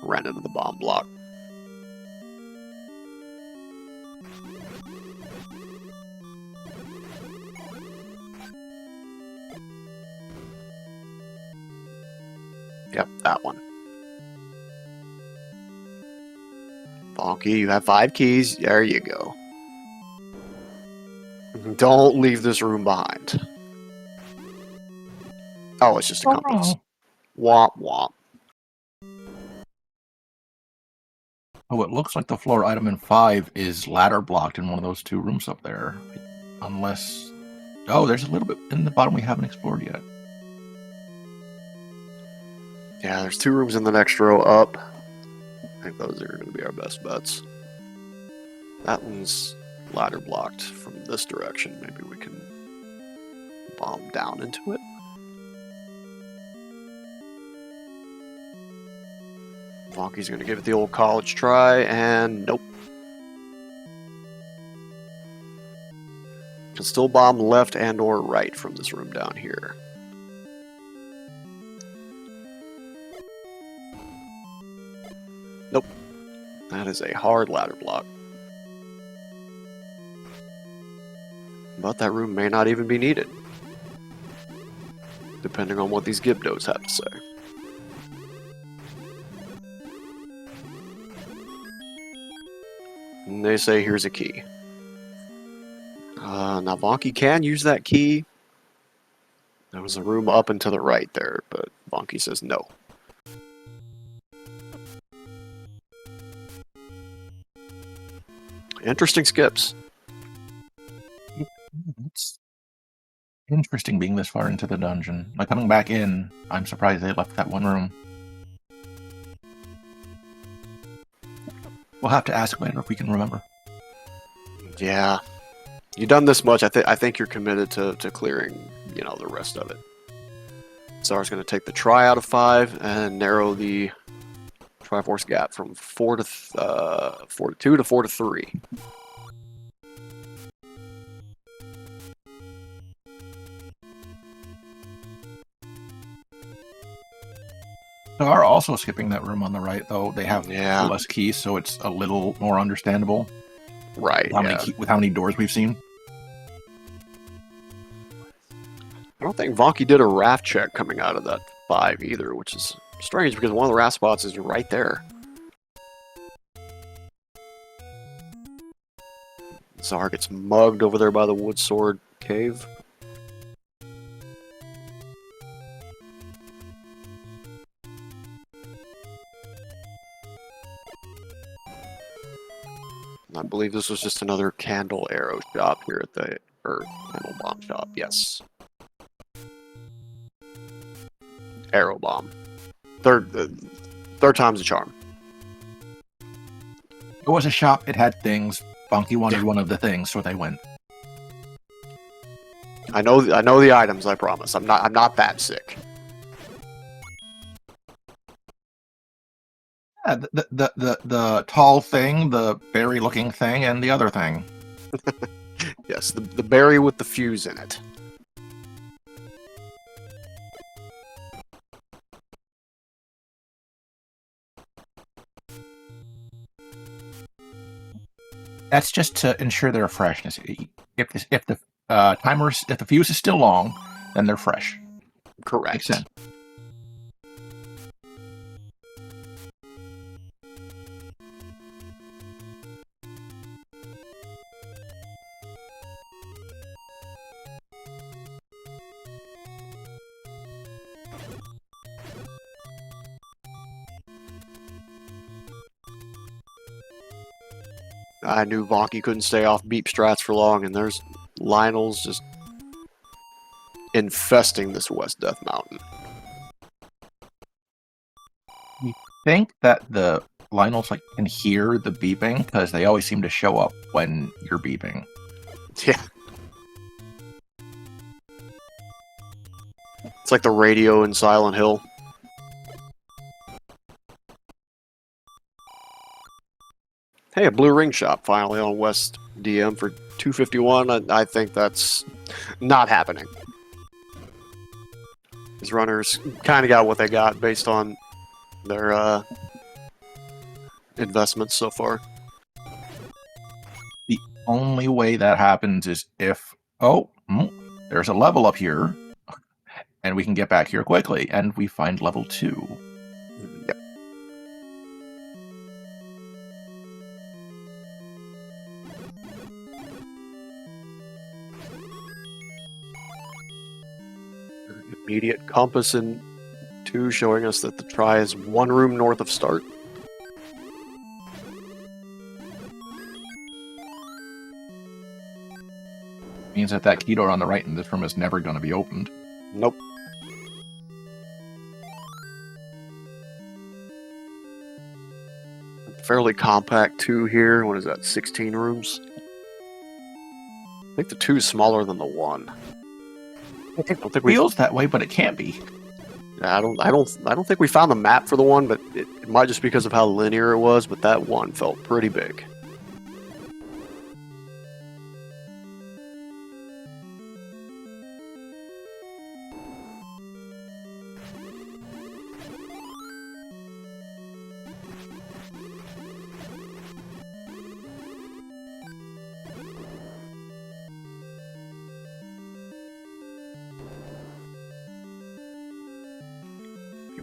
[SPEAKER 1] ran into the bomb block. Yep, that one. Vonkie, you have 5 keys. There you go. Don't leave this room behind. Oh, it's just a compass. Womp womp.
[SPEAKER 2] Oh, it looks like the floor item in 5 is ladder blocked in one of those 2 rooms up there. Unless... Oh, there's a little bit in the bottom we haven't explored yet.
[SPEAKER 1] Yeah, there's 2 rooms in the next row up. I think those are going to be our best bets. That one's ladder blocked from this direction. Maybe we can bomb down into it. Vonkie's going to give it the old college try, and nope. Can still bomb left and or right from this room down here. Nope. That is a hard ladder block. But that room may not even be needed, depending on what these Gibdos have to say. And they say, here's a key. Now, Vonkie can use that key. There was a room up and to the right there, but Vonkie says no. Interesting skips.
[SPEAKER 2] It's interesting being this far into the dungeon. Like, coming back in, I'm surprised they left that one room. We'll have to ask later if we can remember.
[SPEAKER 1] Yeah. You've done this much, I think you're committed to clearing, you know, the rest of it. CzaR's going to take the try out of 5 and narrow the Triforce gap from 4 to 2 to 4 to 3.
[SPEAKER 2] They are also skipping that room on the right, though. They have less keys, so it's a little more understandable.
[SPEAKER 1] Right.
[SPEAKER 2] With how many doors we've seen.
[SPEAKER 1] I don't think Vonkie did a raft check coming out of that 5 either, which is strange because one of the raft spots is right there. CzaR gets mugged over there by the wood sword cave. I believe this was just another candle arrow shop here at the candle bomb shop. Yes. Arrow bomb. Third time's a charm.
[SPEAKER 2] It was a shop. It had things. Vonkie wanted one of the things, so they went.
[SPEAKER 1] I know the items. I promise. I'm not that sick.
[SPEAKER 2] Yeah, the tall thing, the berry-looking thing, and the other thing.
[SPEAKER 1] Yes, the berry with the fuse in it.
[SPEAKER 2] That's just to ensure their freshness. If the fuse is still long, then they're fresh.
[SPEAKER 1] Correct.
[SPEAKER 2] Makes sense.
[SPEAKER 1] I knew Vonkie couldn't stay off beep strats for long, and there's Lionel's just infesting this West Death Mountain.
[SPEAKER 2] You think that the Lionels can hear the beeping because they always seem to show up when you're beeping.
[SPEAKER 1] Yeah. It's like the radio in Silent Hill. Hey, a blue ring shop finally on West DM for 251. I think that's not happening. These runners kind of got what they got based on their investments so far.
[SPEAKER 2] The only way that happens is if, there's a level up here, and we can get back here quickly, and we find level 2.
[SPEAKER 1] Yep. Immediate compass in 2 showing us that the try is 1 room north of start.
[SPEAKER 2] Means that key door on the right in this room is never going to be opened.
[SPEAKER 1] Nope. Fairly compact 2 here. What is that? 16 rooms. I think the 2 is smaller than the 1. I don't think we
[SPEAKER 2] Feels that way, but it can't be.
[SPEAKER 1] I don't think we found the map for the 1, but it might just because of how linear it was. But that 1 felt pretty big.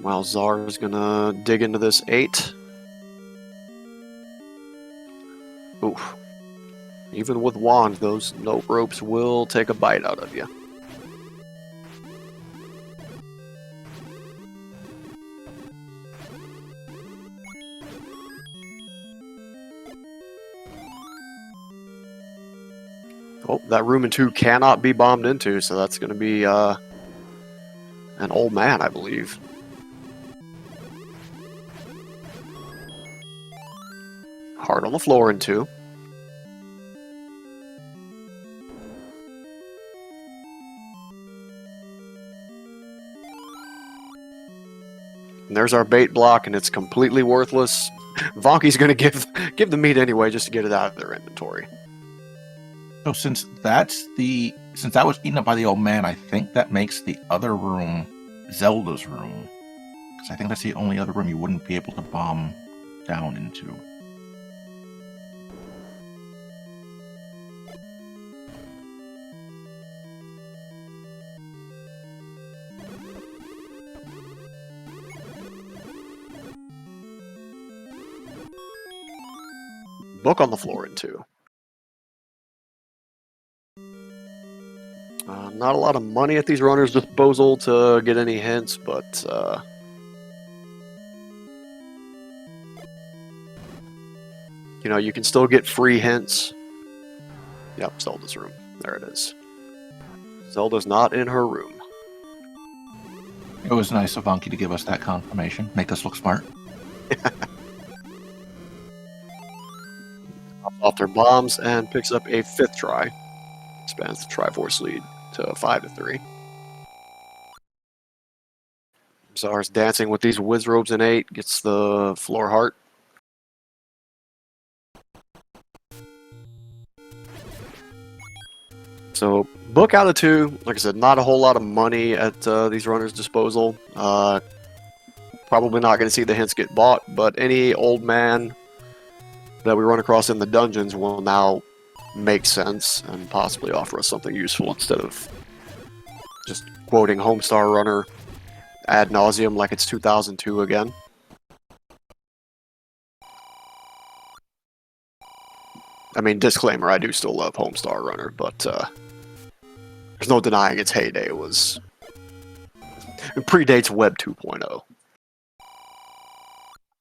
[SPEAKER 1] While ZaR is gonna dig into this 8. Oof. Even with wand, those note ropes will take a bite out of you. Oh, that room in 2 cannot be bombed into, so that's gonna be an old man, I believe. Hard on the floor in 2. And there's our bait block, and it's completely worthless. Vonkie's going to give the meat anyway, just to get it out of their inventory.
[SPEAKER 2] So since that was eaten up by the old man, I think that makes the other room Zelda's room. Because I think that's the only other room you wouldn't be able to bomb down into.
[SPEAKER 1] Book on the floor in 2. Not a lot of money at these runners' disposal to get any hints, but you know, you can still get free hints. Yep, Zelda's room. There it is. Zelda's not in her room.
[SPEAKER 2] It was nice of Vonkie to give us that confirmation. Make us look smart.
[SPEAKER 1] Off their bombs and picks up a 5th try. Expands the Triforce lead to 5-3. ZaR's dancing with these whiz robes in 8. Gets the floor heart. So, book out of 2. Like I said, not a whole lot of money at these runners' disposal. Probably not going to see the hints get bought, but any old man that we run across in the dungeons will now make sense and possibly offer us something useful instead of just quoting Homestar Runner ad nauseum like it's 2002 again. I mean, disclaimer, I do still love Homestar Runner, but there's no denying its heyday was... It predates Web 2.0.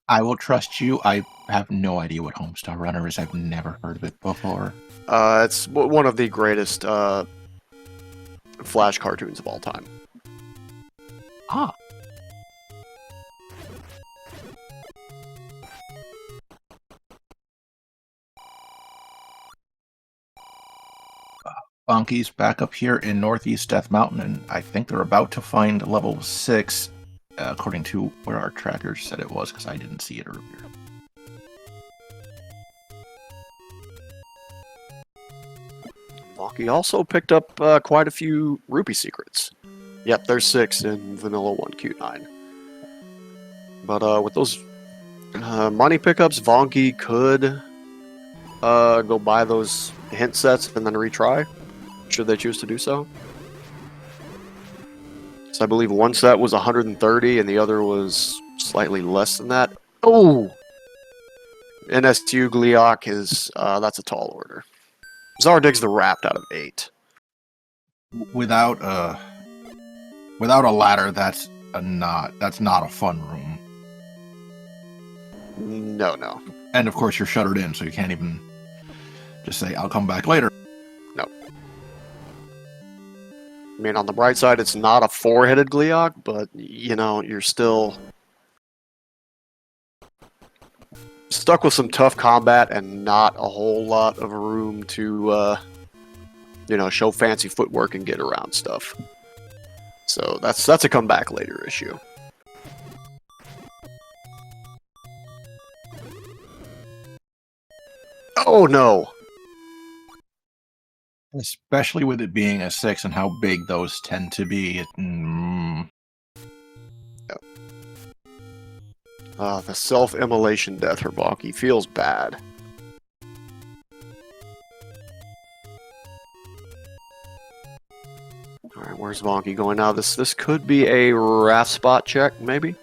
[SPEAKER 2] I will trust you. I have no idea what Homestar Runner is. I've never heard of it before.
[SPEAKER 1] It's one of the greatest Flash cartoons of all time.
[SPEAKER 2] Ah. Vonkie's back up here in Northeast Death Mountain, and I think they're about to find level 6, according to where our trackers said it was, because I didn't see it earlier.
[SPEAKER 1] Vonkie also picked up quite a few rupee secrets. Yep, there's 6 in Vanilla 1Q9. But with those money pickups, Vonkie could go buy those hint sets and then retry, should they choose to do so. So I believe one set was 130 and the other was slightly less than that. Oh! NSU Gliok is, that's a tall order. ZAR digs the Wrapped out of 8.
[SPEAKER 2] Without a ladder, that's not a fun room.
[SPEAKER 1] No.
[SPEAKER 2] And of course, you're shuttered in, so you can't even just say, "I'll come back later."
[SPEAKER 1] No. I mean, on the bright side, it's not a 4-headed Gliok, but, you know, you're still stuck with some tough combat and not a whole lot of room to, you know, show fancy footwork and get around stuff. So that's a come back later issue. Oh no!
[SPEAKER 2] Especially with it being a 6 and how big those tend to be.
[SPEAKER 1] The self-immolation death for Vonkie feels bad. Alright, where's Vonkie going now? This could be a raft spot check, maybe?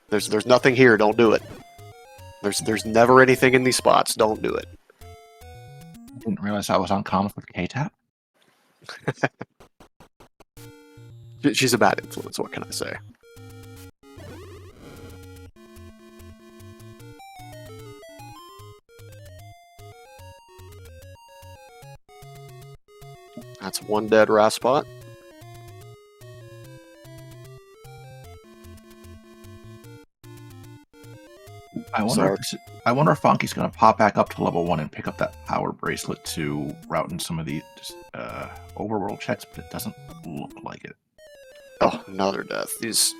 [SPEAKER 1] There's nothing here, don't do it. There's never anything in these spots, don't do it.
[SPEAKER 2] Didn't realize I was on comms with K-Tap.
[SPEAKER 1] She's a bad influence, what can I say? That's one dead raft spot.
[SPEAKER 2] I wonder if Vonkie's going to pop back up to level 1 and pick up that power bracelet to route in some of the overworld checks, but it doesn't look like it.
[SPEAKER 1] Oh, another death. These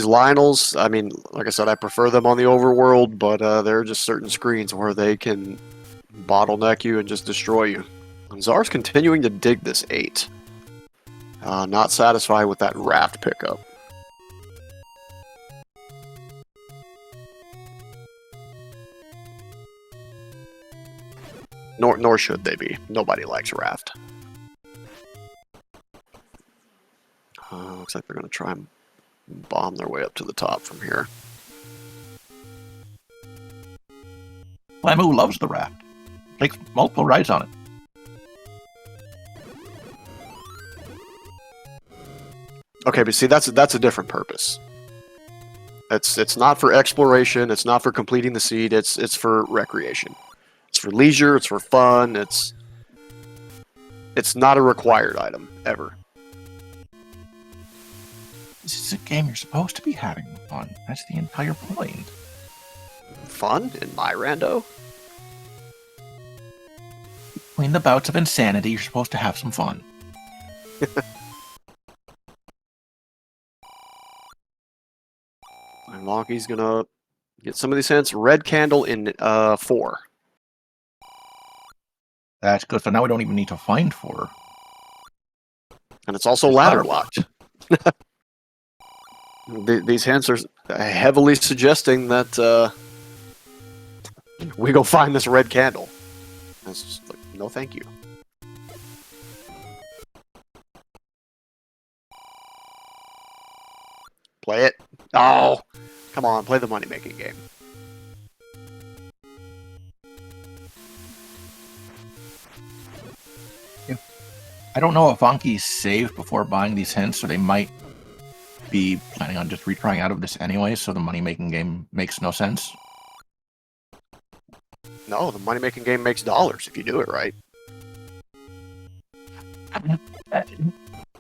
[SPEAKER 1] Lionels, I mean, like I said, I prefer them on the overworld, but there are just certain screens where they can bottleneck you and just destroy you. And ZAR's continuing to dig this 8. Not satisfied with that raft pickup. Nor should they be. Nobody likes raft. Looks like they're going to try and bomb their way up to the top from here.
[SPEAKER 2] Lamu loves the raft. Takes multiple rides on it.
[SPEAKER 1] Okay, but see, that's a different purpose. It's not for exploration. It's not for completing the seed. It's for recreation. It's for leisure. It's for fun. It's not a required item ever.
[SPEAKER 2] This is a game you're supposed to be having fun. That's the entire point.
[SPEAKER 1] Fun in my rando?
[SPEAKER 2] Between the bouts of insanity, you're supposed to have some fun.
[SPEAKER 1] And Vonkie's gonna get some of these hints. Red candle in 4.
[SPEAKER 2] That's good. So now we don't even need to find 4.
[SPEAKER 1] And it's also ladder locked. These hints are heavily suggesting that we go find this red candle. It's just like, no thank you. Play it. Oh, come on, play the money-making game.
[SPEAKER 2] I don't know if Vonkie's saved before buying these hints, so they might be planning on just retrying out of this anyway, so the money-making game makes no sense.
[SPEAKER 1] No, the money-making game makes dollars if you do it right.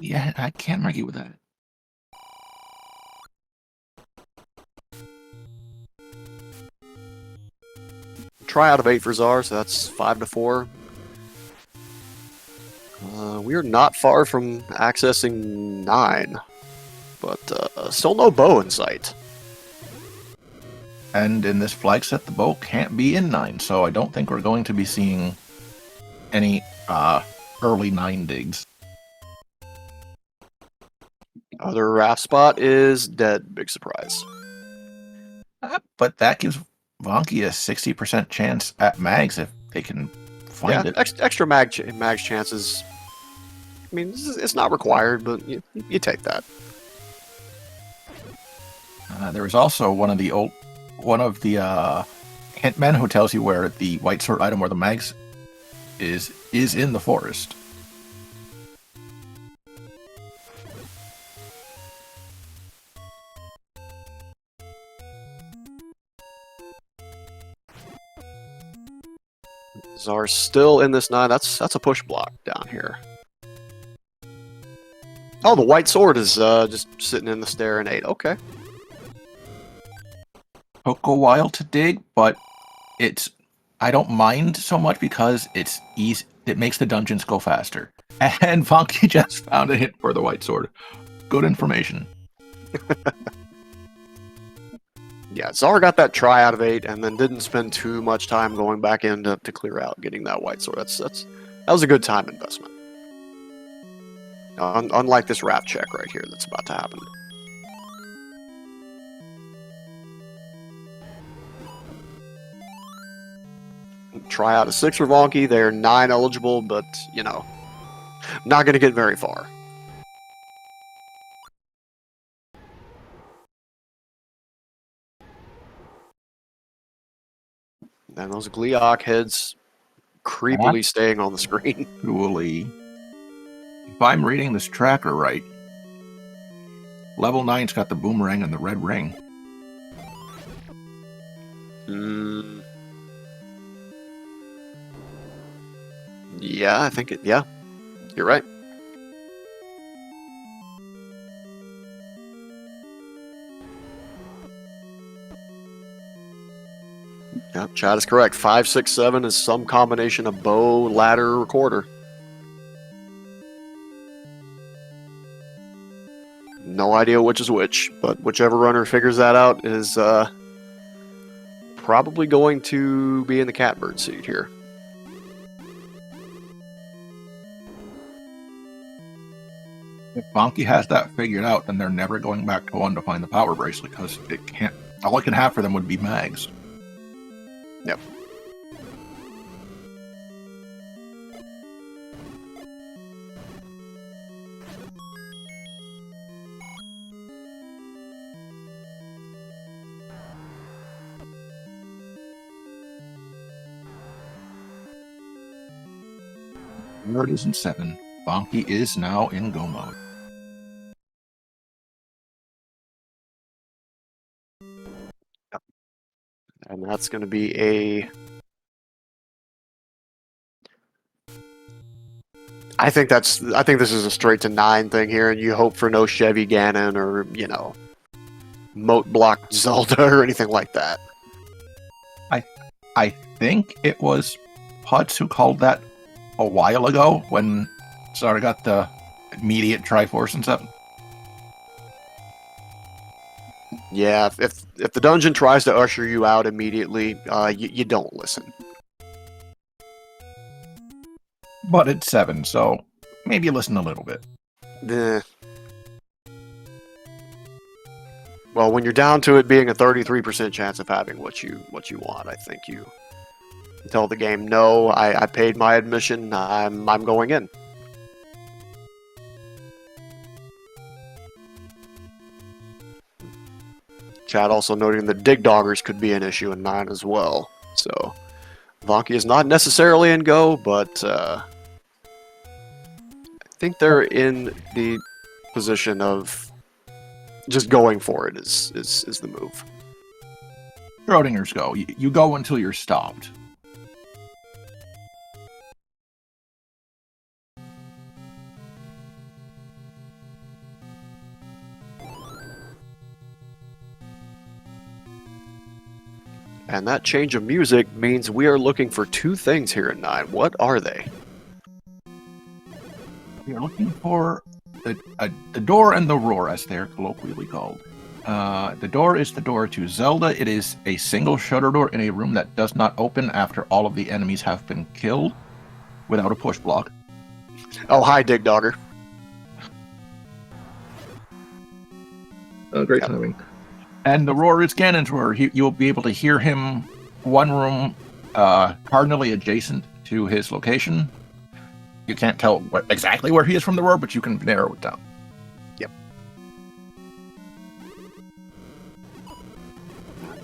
[SPEAKER 2] Yeah, I can't argue with that.
[SPEAKER 1] Try out of 8 for ZAR, so that's 5-4. We are not far from accessing 9, but still no bow in sight.
[SPEAKER 2] And in this flag set, the bow can't be in 9, so I don't think we're going to be seeing any early 9 digs.
[SPEAKER 1] Other raft spot is dead. Big surprise.
[SPEAKER 2] But that gives Vonkie a 60% chance at mags if they can find it.
[SPEAKER 1] Extra mag's chances. I mean, it's not required, but you take that.
[SPEAKER 2] There is also one of the hitmen who tells you where the white sword item where the mags is in the forest.
[SPEAKER 1] ZAR's still in this 9. That's a push block down here. Oh, the white sword is just sitting in the stair in 8. Okay.
[SPEAKER 2] Took a while to dig, but I don't mind so much because it's easy. It makes the dungeons go faster. And Vonkie just found a hit for the white sword. Good information.
[SPEAKER 1] Yeah, ZAR got that try out of 8 and then didn't spend too much time going back in to clear out getting that white sword. That was a good time investment. Unlike this raft check right here that's about to happen. Try out a 6 for Vonkie. They're 9 eligible, but, you know, not going to get very far. And those Gleeok heads creepily staying on the screen.
[SPEAKER 2] Actually, if I'm reading this tracker right, level 9's got the boomerang and the red ring.
[SPEAKER 1] Yeah, I think yeah, you're right. Yep, chat is correct. 5, 6, 7 is some combination of bow, ladder, recorder. No idea which is which, but whichever runner figures that out is probably going to be in the catbird seat here.
[SPEAKER 2] If Vonkie has that figured out, then they're never going back to 1 to find the power bracelet, because it can't. All it can have for them would be mags.
[SPEAKER 1] Yep.
[SPEAKER 2] There it is in 7. Vonkie is now in go mode.
[SPEAKER 1] And that's going to be a... I think this is a straight to 9 thing here, and you hope for no Chevy Ganon or, you know, moat block Zelda or anything like that.
[SPEAKER 2] I think it was Putz who called that a while ago when ZAR got the immediate Triforce and stuff.
[SPEAKER 1] Yeah, if the dungeon tries to usher you out immediately, you don't listen.
[SPEAKER 2] But it's 7, so maybe listen a little bit.
[SPEAKER 1] Well, when you're down to it being a 33% chance of having what you want, I think you tell the game, no, I paid my admission, I'm going in. Chat also noting that dig doggers could be an issue in 9 as well. So Vonkie is not necessarily in go, but I think they're in the position of just going for it is the move.
[SPEAKER 2] Schrodinger's go. You go until you're stopped.
[SPEAKER 1] And that change of music means we are looking for 2 things here in 9. What are they?
[SPEAKER 2] We are looking for the door and the roar, as they're colloquially called. The door is the door to Zelda. It is a single shutter door in a room that does not open after all of the enemies have been killed without a push block.
[SPEAKER 1] Oh, hi, Dig Dogger.
[SPEAKER 2] Great
[SPEAKER 1] Yep.
[SPEAKER 2] timing. And the roar is Ganon's roar. You'll be able to hear him one room cardinally adjacent to his location. You can't tell exactly where he is from the roar, but you can narrow it down.
[SPEAKER 1] Yep.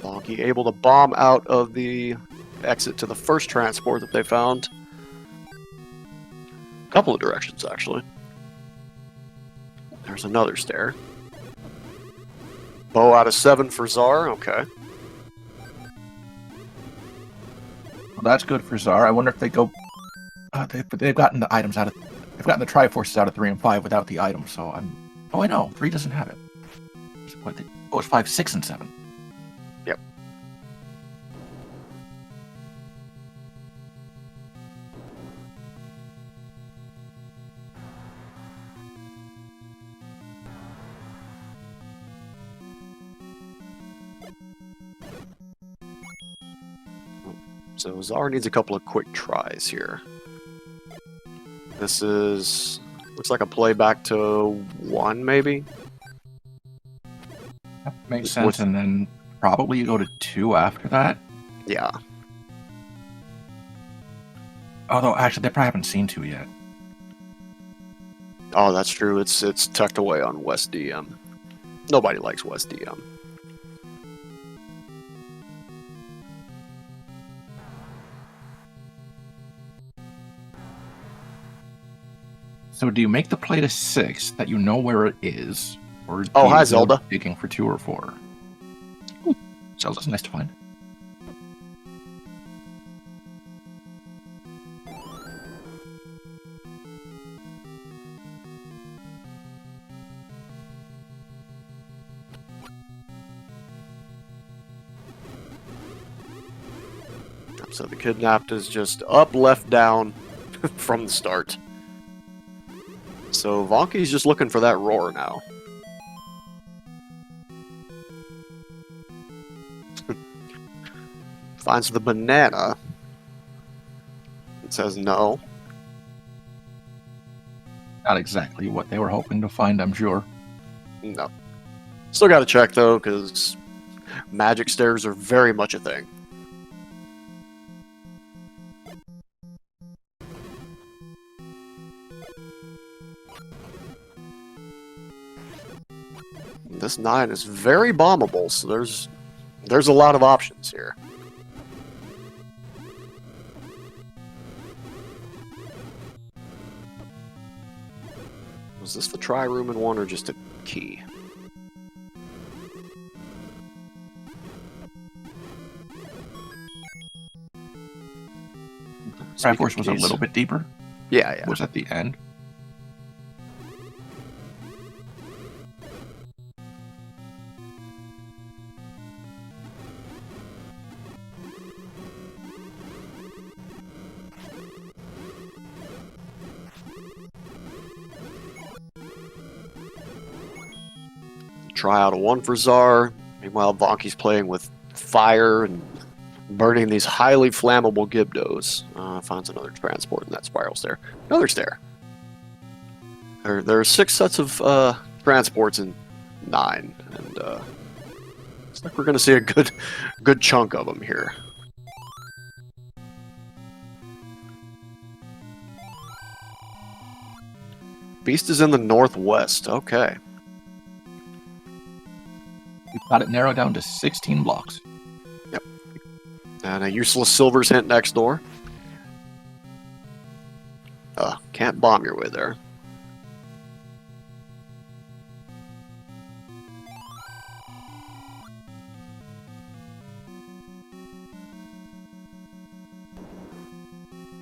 [SPEAKER 1] Vonkie able to bomb out of the exit to the first transport that they found. A couple of directions, actually. There's another stair. Bow out of 7 for CzaR. Okay.
[SPEAKER 2] Well, that's good for ZAR. I wonder if they go. They've gotten the items out of. They've gotten the Triforces out of 3 and 5 without the items. So I'm. Oh, I know. 3 doesn't have it. Oh, it's 5, 6, and 7.
[SPEAKER 1] Yep. So CzaR needs a couple of quick tries here. This is... looks like a playback to 1, maybe?
[SPEAKER 2] That makes sense, and then probably you go to 2 after that.
[SPEAKER 1] Yeah.
[SPEAKER 2] Although, actually, they probably haven't seen 2 yet.
[SPEAKER 1] Oh, that's true. It's tucked away on West DM. Nobody likes West DM.
[SPEAKER 2] So do you make the play to 6 that you know where it is, or do
[SPEAKER 1] Oh,
[SPEAKER 2] you
[SPEAKER 1] hi,
[SPEAKER 2] go
[SPEAKER 1] Zelda.
[SPEAKER 2] digging for 2 or 4? Ooh, Zelda's nice to find.
[SPEAKER 1] So the kidnapped is just up, left, down from the start. So Vonkie's just looking for that roar now. Finds the banana. It says no.
[SPEAKER 2] Not exactly what they were hoping to find, I'm sure.
[SPEAKER 1] No. Still gotta check though, because magic stairs are very much a thing. This 9 is very bombable, so there's a lot of options here. Was this the try room in 1 or just a key?
[SPEAKER 2] Triforce was a little bit deeper.
[SPEAKER 1] Yeah.
[SPEAKER 2] It was at the end.
[SPEAKER 1] Try out a 1 for CzaR. Meanwhile, Vonkie's playing with fire and burning these highly flammable Gibdos. Finds another transport in that spiral stair. Another stair. There are 6 sets of transports in 9, and looks like we're going to see a good chunk of them here. Beast is in the northwest. Okay.
[SPEAKER 2] We've got it narrowed down to 16 blocks.
[SPEAKER 1] Yep. And a useless Silver's Hint next door. Can't bomb your way there.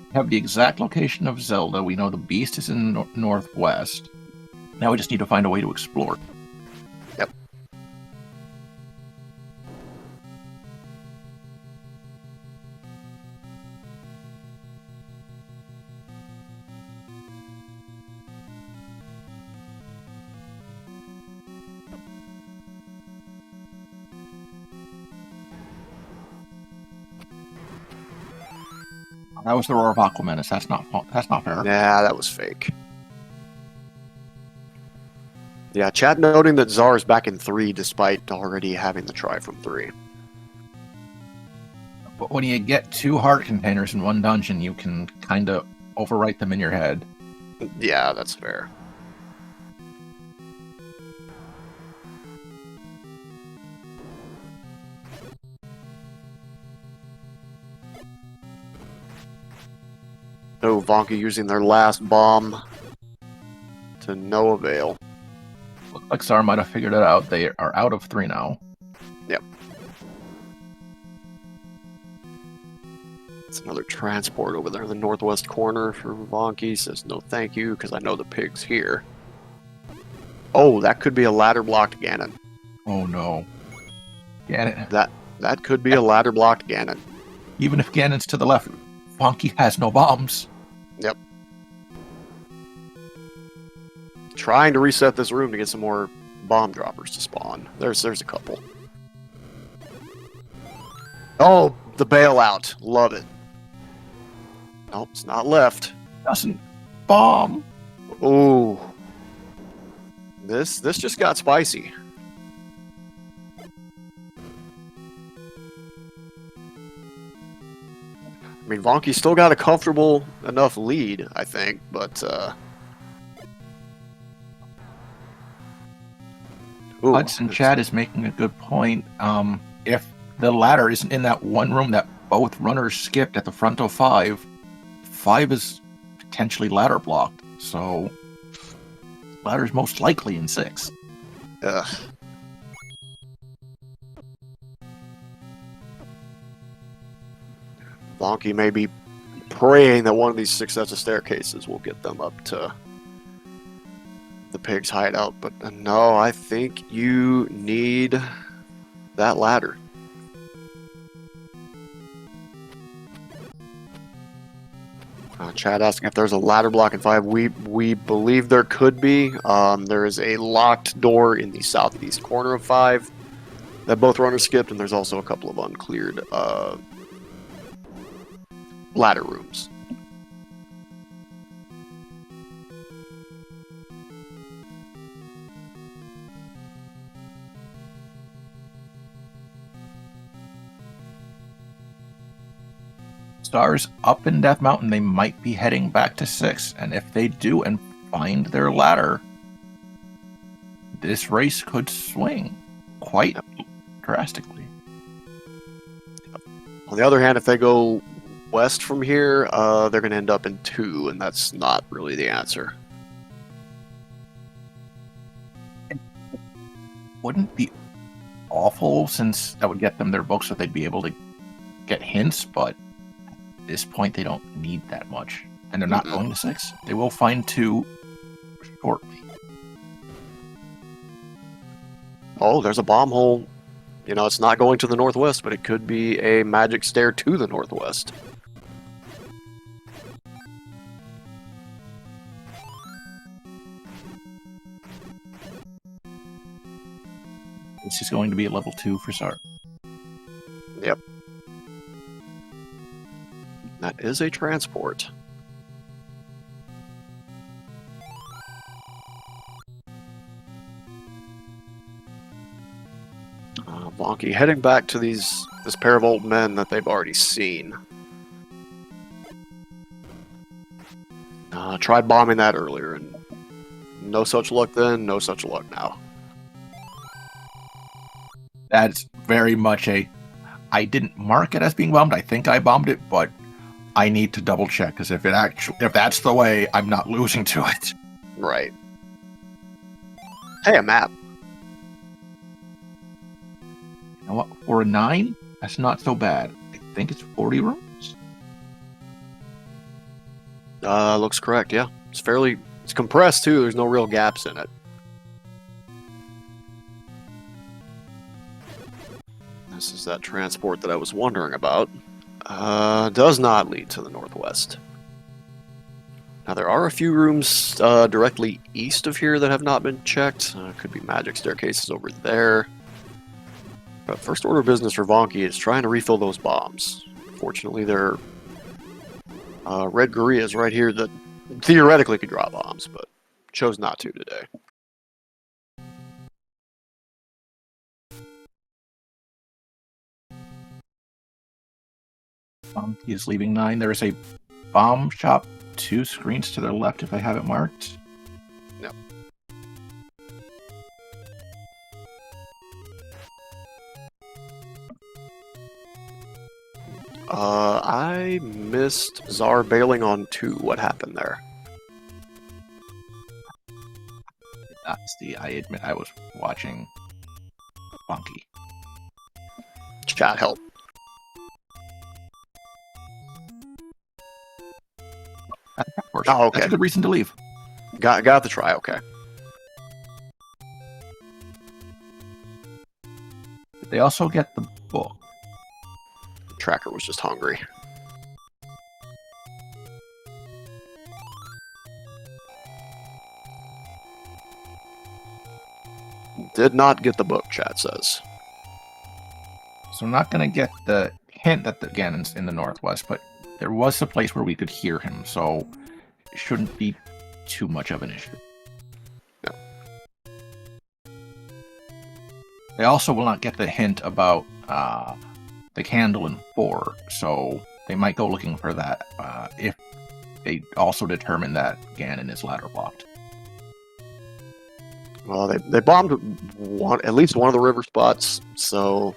[SPEAKER 2] We have the exact location of Zelda. We know the beast is in the northwest. Now we just need to find a way to explore.
[SPEAKER 1] Yep.
[SPEAKER 2] That was the roar of Aquamanus. That's not fair.
[SPEAKER 1] Nah, that was fake. Yeah, chat noting that ZAR is back in 3 despite already having the try from 3.
[SPEAKER 2] But when you get 2 heart containers in one dungeon, you can kind of overwrite them in your head.
[SPEAKER 1] Yeah, that's fair. Oh, Vonkie using their last bomb to no avail.
[SPEAKER 2] Looks like CzaR might have figured it out. They are out of 3 now.
[SPEAKER 1] Yep. It's another transport over there in the northwest corner for Vonkie. Says no thank you, because I know the pig's here. Oh, that could be a ladder-blocked Ganon.
[SPEAKER 2] Oh no. Ganon.
[SPEAKER 1] That could be a ladder-blocked Ganon.
[SPEAKER 2] Even if Ganon's to the left, Vonkie has no bombs.
[SPEAKER 1] Yep. Trying to reset this room to get some more bomb droppers to spawn. There's a couple. Oh, the bailout. Love it. Nope, it's not left.
[SPEAKER 2] Doesn't bomb.
[SPEAKER 1] Ooh. This just got spicy. I mean, Vonkie's still got a comfortable enough lead, I think, but ooh,
[SPEAKER 2] Hudson Chad is making a good point. If the ladder isn't in that one room that both runners skipped at the front of 5, 5 is potentially ladder blocked. So ladder's most likely in 6.
[SPEAKER 1] Ugh. Vonkie may be praying that one of these 6 sets of staircases will get them up to the pig's hideout, but no, I think you need that ladder. Chad asking if there's a ladder block in 5. We believe there could be. There is a locked door in the southeast corner of 5 that both runners skipped, and there's also a couple of uncleared ladder rooms.
[SPEAKER 2] Stars up in Death Mountain, they might be heading back to 6, and if they do and find their ladder, this race could swing quite drastically.
[SPEAKER 1] On the other hand, if they go west from here, they're going to end up in 2, and that's not really the answer.
[SPEAKER 2] It wouldn't be awful, since that would get them their books so they'd be able to get hints, but at this point they don't need that much. And they're not going to 6. They will find 2 shortly.
[SPEAKER 1] Oh, there's a bomb hole. You know, it's not going to the northwest, but it could be a magic stair to the northwest.
[SPEAKER 2] This is going to be a level 2 for CzaR.
[SPEAKER 1] Yep. That is a transport. Vonkie heading back to this pair of old men that they've already seen. Tried bombing that earlier, and no such luck then, no such luck now.
[SPEAKER 2] That's very much I didn't mark it as being bombed. I think I bombed it, but I need to double check, because if that's the way, I'm not losing to it.
[SPEAKER 1] Right. Hey, a map.
[SPEAKER 2] You know what? For a 9, that's not so bad. I think it's 40 rooms.
[SPEAKER 1] Looks correct, yeah. It's compressed too, there's no real gaps in it. This is that transport that I was wondering about. Does not lead to the northwest. Now there are a few rooms directly east of here that have not been checked. Could be magic staircases over there. But first order of business for Vonkie is trying to refill those bombs. Fortunately, they're Red Gorilla is right here that theoretically could drop bombs, but chose not to today.
[SPEAKER 2] He is leaving 9. There is a bomb shop 2 screens to their left if I have it marked.
[SPEAKER 1] No. I missed ZAR bailing on 2. What happened there?
[SPEAKER 2] See, I admit I was watching Vonkie.
[SPEAKER 1] Chat help. Oh, okay.
[SPEAKER 2] That's a good reason to leave.
[SPEAKER 1] Got the try, okay.
[SPEAKER 2] They also get the book.
[SPEAKER 1] Tracker was just hungry. Did not get the book, chat says.
[SPEAKER 2] So I'm not going to get the hint that the Ganon's in the northwest, but there was a place where we could hear him, so it shouldn't be too much of an issue.
[SPEAKER 1] No.
[SPEAKER 2] They also will not get the hint about the candle in 4, so they might go looking for that if they also determine that Ganon is ladder blocked.
[SPEAKER 1] Well, they bombed at least one of the river spots, so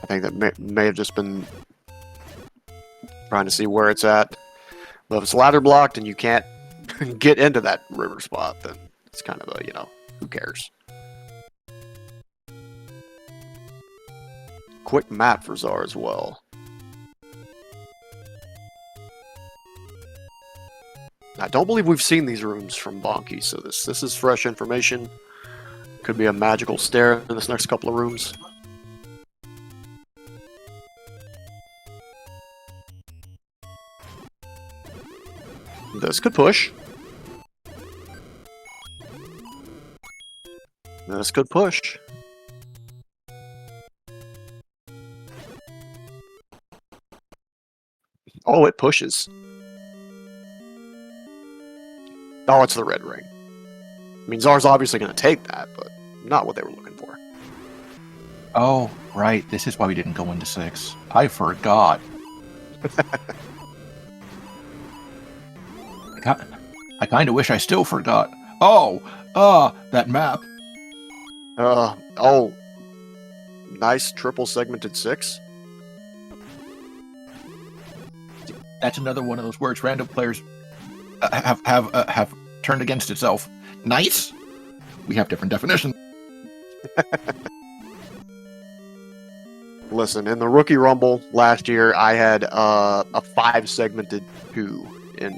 [SPEAKER 1] I think that may have just been trying to see where it's at. But if it's ladder blocked and you can't get into that river spot, then it's kind of a, who cares? Quick map for ZAR as well. I don't believe we've seen these rooms from Vonkie, so this is fresh information. Could be a magical stair in this next couple of rooms. This could push. This could push. Oh, it pushes. Oh, it's the red ring. I mean, ZAR's obviously going to take that, but not what they were looking for.
[SPEAKER 2] Oh, right. This is why we didn't go into 6. I forgot. I kind of wish I still forgot. Oh, that map.
[SPEAKER 1] Oh, nice triple segmented 6.
[SPEAKER 2] That's another one of those words random players have turned against itself. Nice. We have different definitions.
[SPEAKER 1] Listen, in the Rookie Rumble last year, I had a 5 segmented 2 in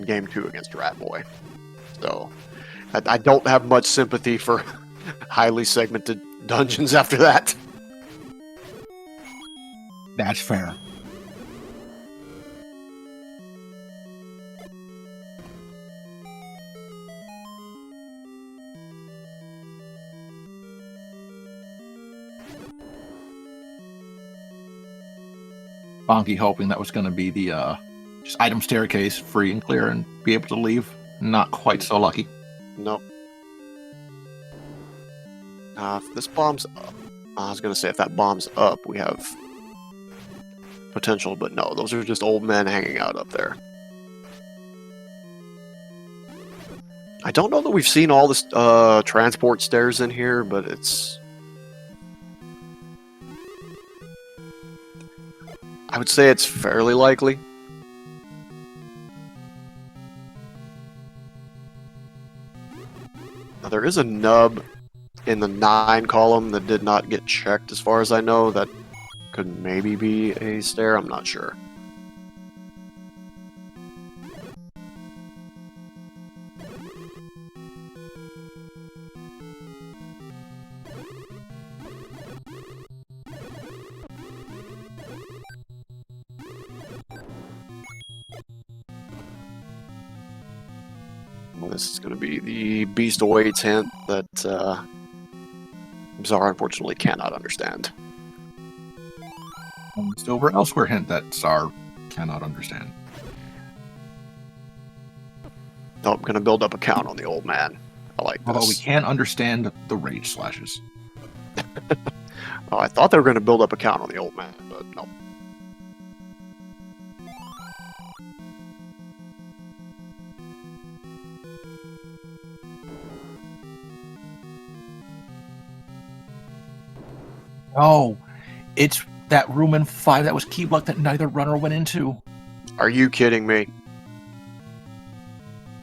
[SPEAKER 1] game 2 against Ratboy. So I don't have much sympathy for highly segmented dungeons after that.
[SPEAKER 2] That's fair. Vonkie hoping that was going to be the just item staircase, free and clear, and be able to leave. Not quite so lucky.
[SPEAKER 1] Nope. If this bomb's up, I was going to say if that bomb's up, we have potential, but no, those are just old men hanging out up there. I don't know that we've seen all this transport stairs in here, but it's... I would say it's fairly likely. Now, there is a nub in the 9 column that did not get checked as far as I know. That could maybe be a stair, I'm not sure. Well, this is going to be the Beast Awaits hint that ZAR unfortunately cannot understand.
[SPEAKER 2] Silver elsewhere hint that CzaR cannot understand.
[SPEAKER 1] Oh, I'm gonna build up a count on the old man. I like
[SPEAKER 2] Although we
[SPEAKER 1] this.
[SPEAKER 2] can understand the rage slashes.
[SPEAKER 1] Oh, I thought they were gonna build up a count on the old man, but no.
[SPEAKER 2] Oh, it's that room in 5 that was key blocked that neither runner went into.
[SPEAKER 1] Are you kidding me?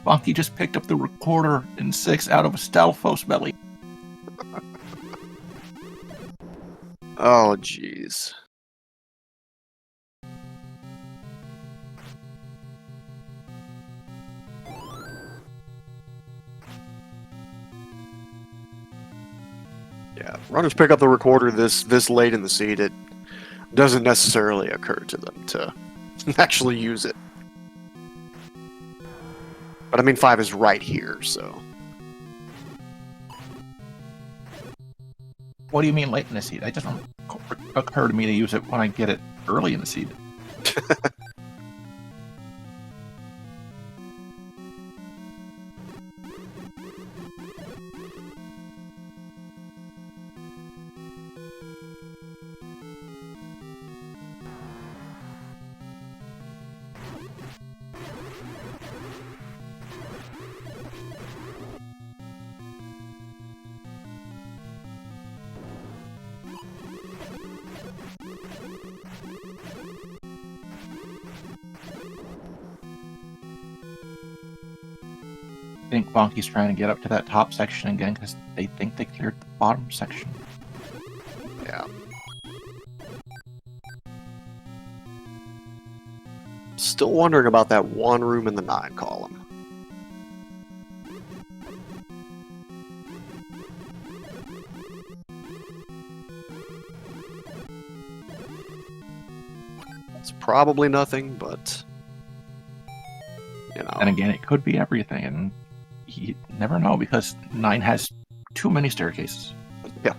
[SPEAKER 2] Vonkie just picked up the recorder in 6 out of a Stalfos belly.
[SPEAKER 1] Oh, jeez. Yeah, runners pick up the recorder this late in the seed. It doesn't necessarily occur to them to actually use it. But I mean, 5 is right here, so.
[SPEAKER 2] What do you mean late in the seed? It doesn't occur to me to use it when I get it early in the seed. I think Vonkie's trying to get up to that top section again because they think they cleared the bottom section.
[SPEAKER 1] Yeah. Still wondering about that one room in the 9 column. It's probably nothing, but you know.
[SPEAKER 2] And again, it could be everything, and you never know because 9 has too many staircases.
[SPEAKER 1] Yeah.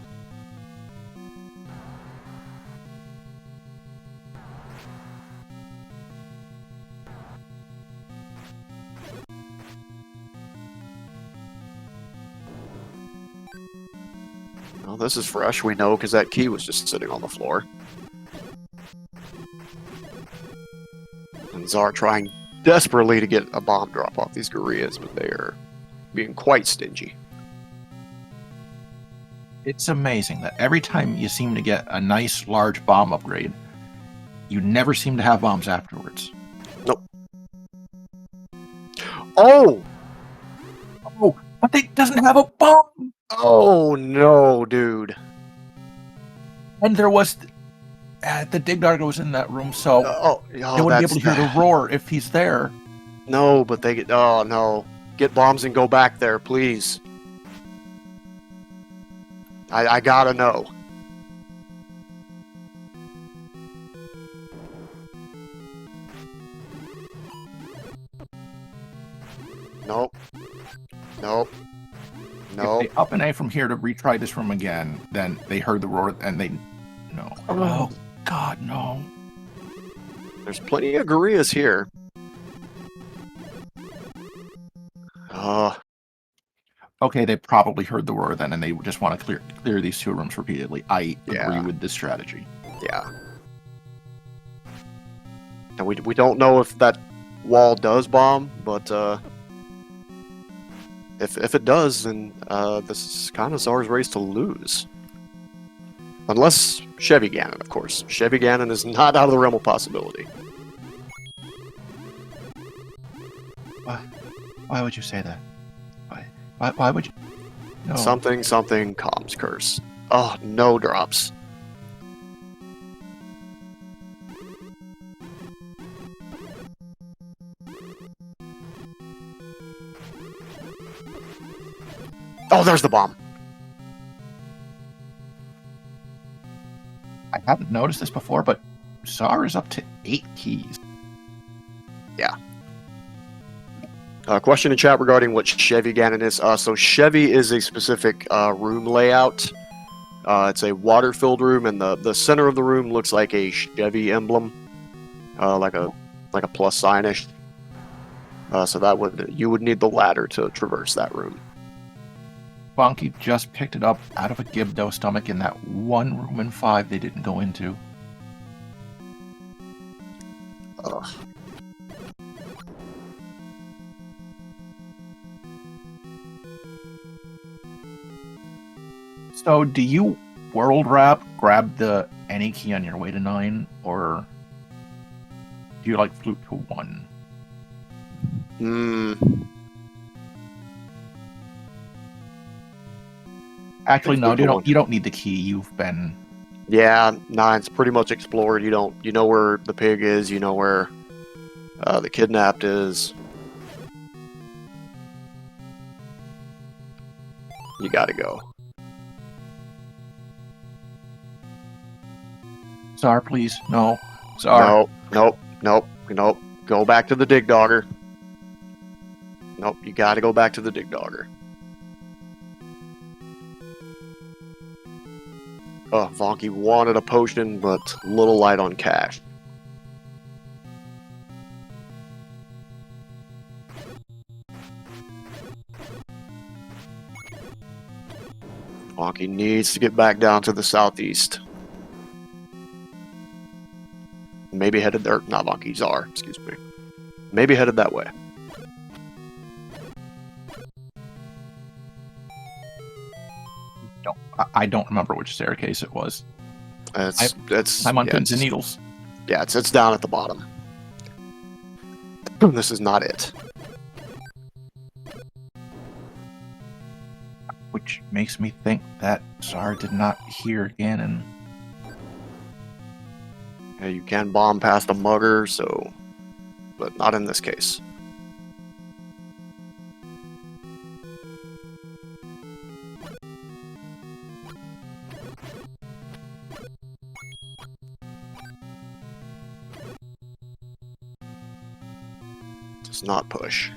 [SPEAKER 1] Well, this is fresh, we know, because that key was just sitting on the floor. And ZaR trying desperately to get a bomb drop off these gorillas, but they are being quite stingy.
[SPEAKER 2] It's amazing that every time you seem to get a nice large bomb upgrade, you never seem to have bombs afterwards.
[SPEAKER 1] Nope. Oh!
[SPEAKER 2] Oh, but they doesn't have a bomb!
[SPEAKER 1] Oh no, dude.
[SPEAKER 2] And there was... the Digdar goes in that room, so they wouldn't be able to hear the roar if he's there.
[SPEAKER 1] No, but they get... Oh, no. Get bombs and go back there, please. I gotta know. Nope. Nope. Nope.
[SPEAKER 2] If they up an A from here to retry this room again, then they heard the roar and they... No. Oh, God, no.
[SPEAKER 1] There's plenty of gorillas here.
[SPEAKER 2] Okay, they probably heard the roar then, and they just want to clear these 2 rooms repeatedly. I agree with this strategy.
[SPEAKER 1] Yeah. And we don't know if that wall does bomb, but if it does, then this is kind of ZaR's race to lose. Unless Chevy Gannon, of course. Chevy Gannon is not out of the realm of possibility.
[SPEAKER 2] Why would you say that? Why would you? No.
[SPEAKER 1] Something comms curse. Oh, no drops. Oh, there's the bomb.
[SPEAKER 2] I haven't noticed this before, but ZaR is up to 8 keys.
[SPEAKER 1] Yeah. Question in chat regarding what Chevy Gannon is. So Chevy is a specific room layout It's a water-filled room, and the center of the room looks like a Chevy emblem, like a plus sign-ish. So you would need the ladder to traverse that room.
[SPEAKER 2] Vonkie just picked it up out of a Gibdo stomach in that one room in 5 they didn't go into.
[SPEAKER 1] Ugh.
[SPEAKER 2] So, do you world wrap, grab the any key on your way to 9, or do you like flute to 1? Actually, no, you don't need the key. You've been...
[SPEAKER 1] Yeah, 9's pretty much explored. You know where the pig is, you know where the kidnapped is. You gotta go.
[SPEAKER 2] CzaR, please. No. CzaR.
[SPEAKER 1] Nope. Go back to the dig dogger. Nope, you gotta go back to the dig dogger. Oh, Vonkie wanted a potion, but little light on cash. Vonkie needs to get back down to the southeast. Maybe headed there. Not Vonkie, CzaR, excuse me. Maybe headed that way.
[SPEAKER 2] I don't remember which staircase it was.
[SPEAKER 1] I'm
[SPEAKER 2] on pins and needles.
[SPEAKER 1] Yeah, it's down at the bottom. This is not it.
[SPEAKER 2] Which makes me think that CzaR did not hear Ganon.
[SPEAKER 1] Yeah, you can bomb past a mugger, but not in this case. Does not push.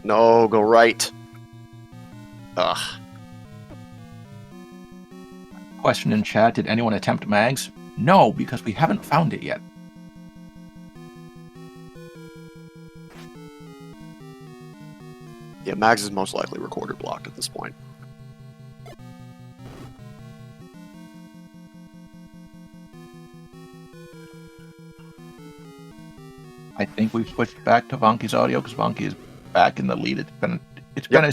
[SPEAKER 1] No, go right. Ugh.
[SPEAKER 2] Question in chat, did anyone attempt mags? No, because we haven't found it yet.
[SPEAKER 1] Yeah, mags is most likely recorder blocked at this point.
[SPEAKER 2] I think we've switched back to Vonkie's audio because Vonkie is back in the lead. It's been a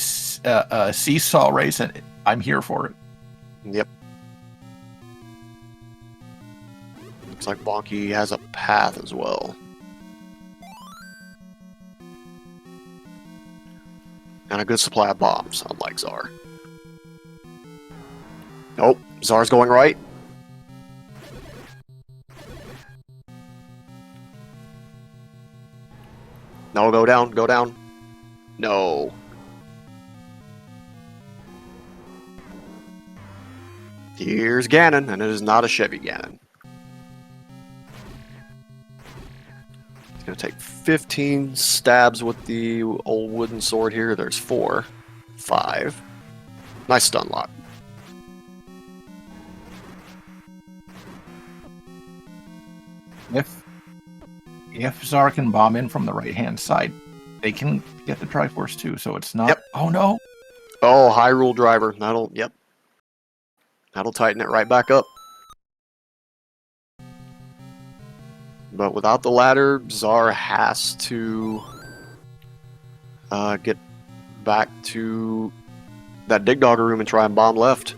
[SPEAKER 2] seesaw race, and I'm here for it.
[SPEAKER 1] Yep. Looks like Vonkie has a path as well. And a good supply of bombs, unlike CzaR. Nope, CzaR's going right. No, go down. No. Here's Ganon, and it is not a Chevy Ganon. It's going to take 15 stabs with the old wooden sword here. There's 4. 5. Nice stun lock.
[SPEAKER 2] If CzaR can bomb in from the right-hand side, they can get the Triforce too, so it's not...
[SPEAKER 1] Yep.
[SPEAKER 2] Oh, no!
[SPEAKER 1] Oh, Hyrule Driver. That'll tighten it right back up. But without the ladder, CzaR has to get back to that Dig Dogger room and try and bomb left.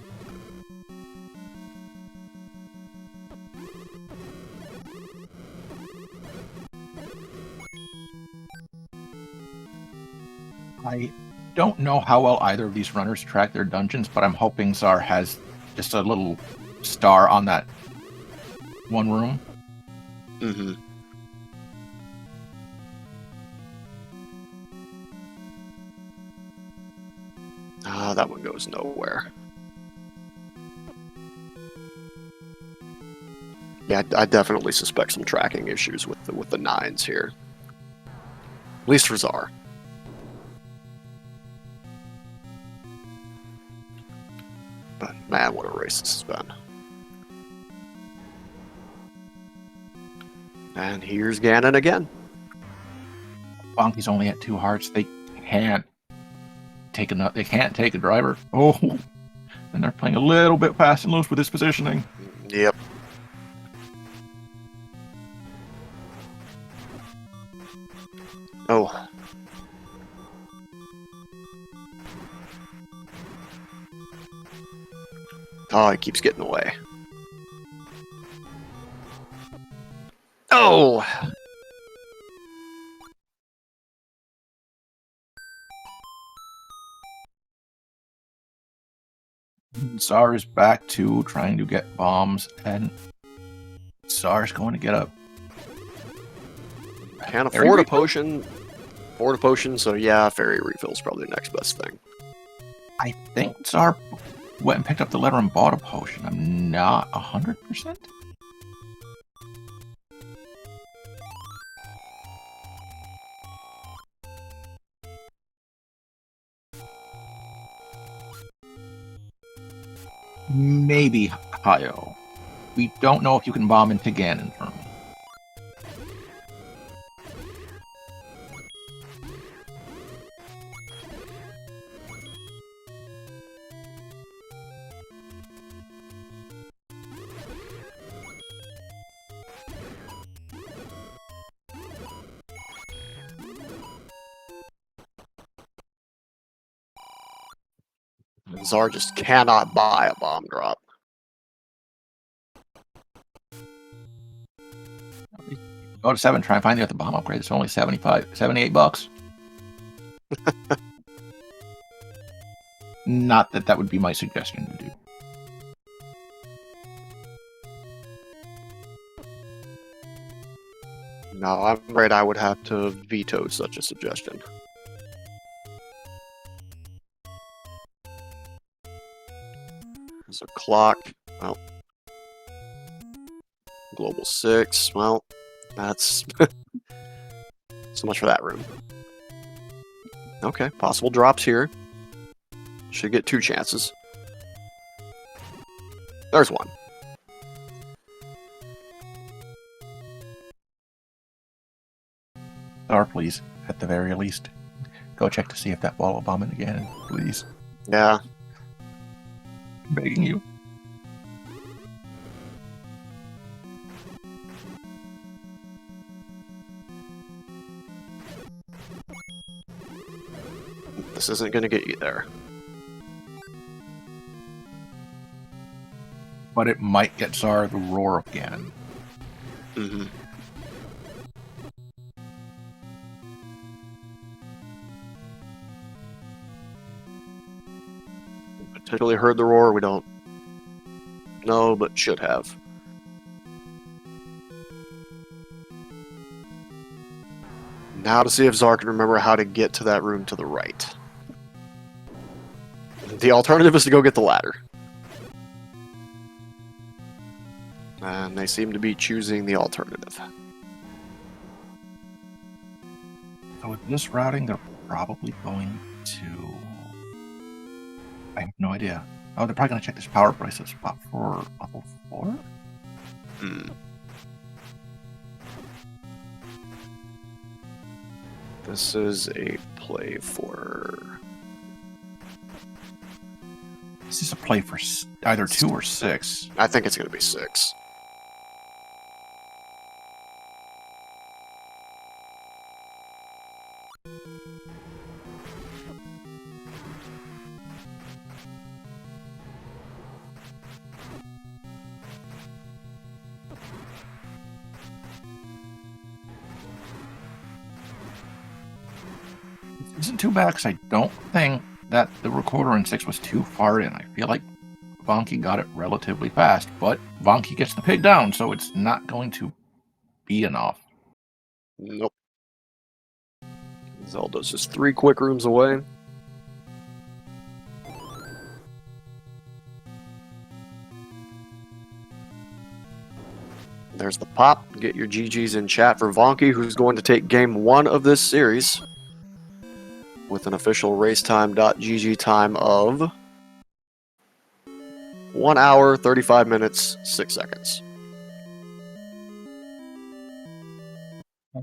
[SPEAKER 2] I don't know how well either of these runners track their dungeons, but I'm hoping CzaR has just a little star on that one room.
[SPEAKER 1] Mm-hmm. That one goes nowhere. Yeah, I definitely suspect some tracking issues with the 9s here. At least for CzaR. But man, what a race this has been. And here's Ganon again.
[SPEAKER 2] Vonkie's only at 2 hearts. They can't take a driver. Oh, and they're playing a little bit fast and loose with his positioning.
[SPEAKER 1] Yep. Oh. Oh, he keeps getting away. Oh!
[SPEAKER 2] CzaR is back to trying to get bombs, and CzaR's going to get a...
[SPEAKER 1] Can't afford a potion. So yeah, fairy refill's probably the next best thing.
[SPEAKER 2] I think CzaR went and picked up the letter and bought a potion. I'm not 100%. Maybe Hayo. We don't know if you can bomb into Ganon from.
[SPEAKER 1] CzaR just cannot buy a bomb drop.
[SPEAKER 2] Go to 7, try and find the other bomb upgrade. It's only 78 bucks. Not that that would be my suggestion to do.
[SPEAKER 1] No, I'm afraid I would have to veto such a suggestion. There's a clock. Well, global 6. Well, that's so much for that room. Okay, possible drops here. Should get 2 chances. There's one.
[SPEAKER 2] CzaR, please, at the very least, go check to see if that wall will bomb in again, please.
[SPEAKER 1] Yeah.
[SPEAKER 2] I'm begging you.
[SPEAKER 1] This isn't going to get you there.
[SPEAKER 2] But it might get CzaR the roar of Ganon.
[SPEAKER 1] Mm-hmm. Potentially heard the roar. We don't know, but should have. Now to see if CzaR can remember how to get to that room to the right. The alternative is to go get the ladder. And they seem to be choosing the alternative.
[SPEAKER 2] So with this routing, they're probably going to... I have no idea. Oh, they're probably going to check this power bracelet spot for level 4?
[SPEAKER 1] Hmm. This is a play for...
[SPEAKER 2] This is a play for either 2 or 6.
[SPEAKER 1] I think it's going to be 6.
[SPEAKER 2] Isn't too bad because I don't think that the recorder in 6 was too far in. I feel like Vonkie got it relatively fast, but Vonkie gets the pig down, so it's not going to be enough.
[SPEAKER 1] Nope. Zelda's just 3 quick rooms away. There's the pop. Get your GGs in chat for Vonkie, who's going to take game 1 of this series with an official racetime.gg time of 1 hour, 35 minutes, 6 seconds.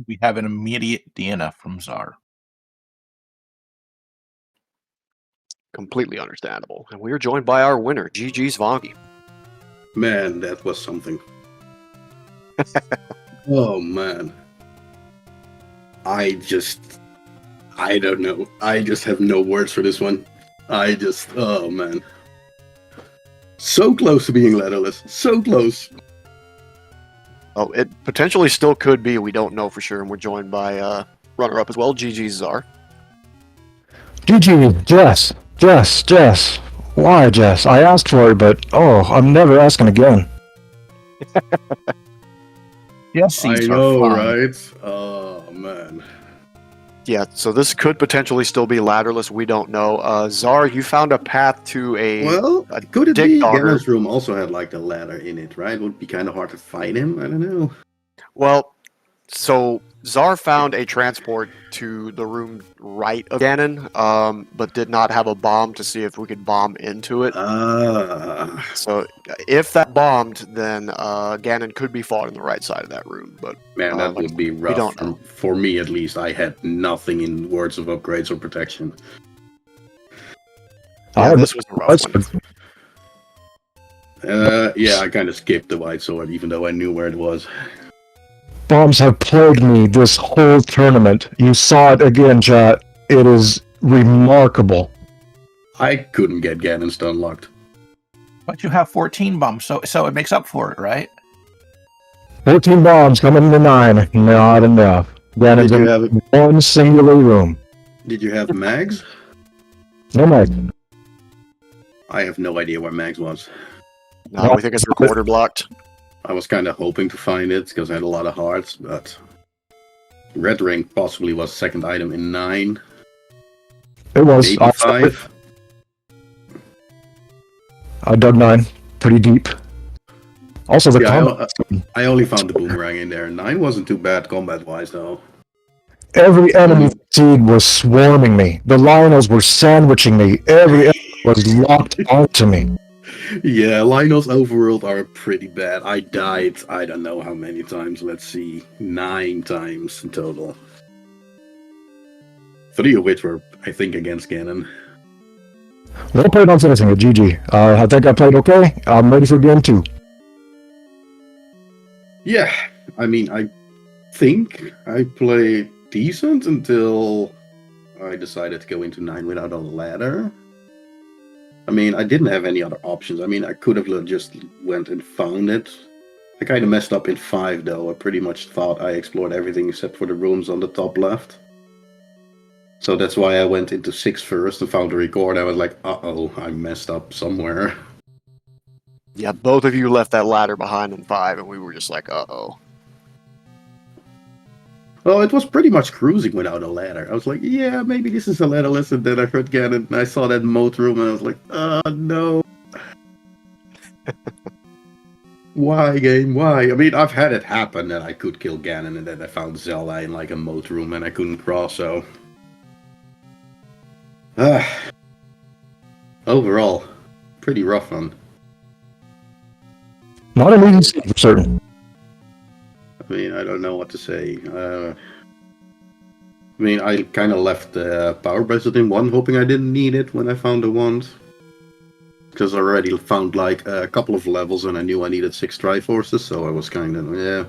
[SPEAKER 2] We have an immediate DNF from CzaR.
[SPEAKER 1] Completely understandable. And we are joined by our winner, GG's Vonkie.
[SPEAKER 3] Man, that was something. Oh, man. I don't know. I just have no words for this one. Oh, man. So close to being letterless. So close.
[SPEAKER 1] Oh, it potentially still could be. We don't know for sure. And we're joined by runner-up as well, GG's CzaR.
[SPEAKER 4] GG, Jess. Why, Jess? I asked for it, but I'm never asking again.
[SPEAKER 2] Yes,
[SPEAKER 3] I know, right? Oh, man.
[SPEAKER 1] Yeah, so this could potentially still be ladderless. We don't know. CzaR, you found a path to
[SPEAKER 3] Well,
[SPEAKER 1] a
[SPEAKER 3] could it
[SPEAKER 1] dig
[SPEAKER 3] be
[SPEAKER 1] dogger.
[SPEAKER 3] Gannon's room also had like the ladder in it, right? Would be kind of hard to fight him. I don't know.
[SPEAKER 1] Well, so CzaR found a transport to the room right of Ganon, but did not have a bomb to see if we could bomb into it. So if that bombed, then Ganon could be fought in the right side of that room. But
[SPEAKER 3] man, that would be rough.
[SPEAKER 1] don't know.
[SPEAKER 3] For me, at least. I had nothing in words of upgrades or protection.
[SPEAKER 1] Yeah, this was a rough one.
[SPEAKER 3] Yeah, I kind of skipped the white sword, even though I knew where it was.
[SPEAKER 4] Bombs have plagued me this whole tournament. You saw it again, chat. It is remarkable.
[SPEAKER 3] I couldn't get Ganon's unlocked.
[SPEAKER 2] But you have 14 bombs, so it makes up for it, right?
[SPEAKER 4] 14 bombs coming into 9. Not enough. Ganon's
[SPEAKER 3] Did you
[SPEAKER 4] in
[SPEAKER 3] have
[SPEAKER 4] one singular room.
[SPEAKER 3] Did you have Mags?
[SPEAKER 4] No mag.
[SPEAKER 3] I have no idea where Mags was.
[SPEAKER 1] No, we think it's recorder blocked.
[SPEAKER 3] I was kind of hoping to find it because I had a lot of hearts, but Red Ring possibly was second item in 9.
[SPEAKER 4] It was.
[SPEAKER 3] Maybe 5.
[SPEAKER 4] I dug 9 pretty deep. Also, the
[SPEAKER 3] Yeah,
[SPEAKER 4] combat.
[SPEAKER 3] I only found the boomerang in there. 9 wasn't too bad combat-wise, though.
[SPEAKER 4] Every enemy seed was swarming me. The Lionels were sandwiching me. Every enemy was locked onto me.
[SPEAKER 3] Yeah, Lionel's overworld are pretty bad. I died, I don't know how many times. Let's see, 9 times in total. 3 of which were, I think, against Ganon.
[SPEAKER 4] Well played on finishing it, GG. I think I played okay. I'm ready for game 2.
[SPEAKER 3] Yeah, I mean, I think I played decent until I decided to go into 9 without a ladder. I mean, I didn't have any other options. I mean, I could have just went and found it. I kind of messed up in 5, though. I pretty much thought I explored everything except for the rooms on the top left. So that's why I went into 6 first and found the record. I was like, uh-oh, I messed up somewhere.
[SPEAKER 1] Yeah, both of you left that ladder behind in 5, and we were just like, uh-oh.
[SPEAKER 3] Well, it was pretty much cruising without a ladder. I was like, yeah, maybe this is a ladderless, and then I heard Ganon, and I saw that moat room, and I was like, oh, no. Why, game? Why? I mean, I've had it happen that I could kill Ganon, and then I found Zelda in, like, a moat room, and I couldn't cross, so... Overall, pretty rough one.
[SPEAKER 4] Not an easy seed for certain.
[SPEAKER 3] I mean, I don't know what to say. I mean, I kind of left the power bracelet in 1, hoping I didn't need it when I found the wand. Because I already found like a couple of levels and I knew I needed 6 Triforces, so I was kind of, yeah.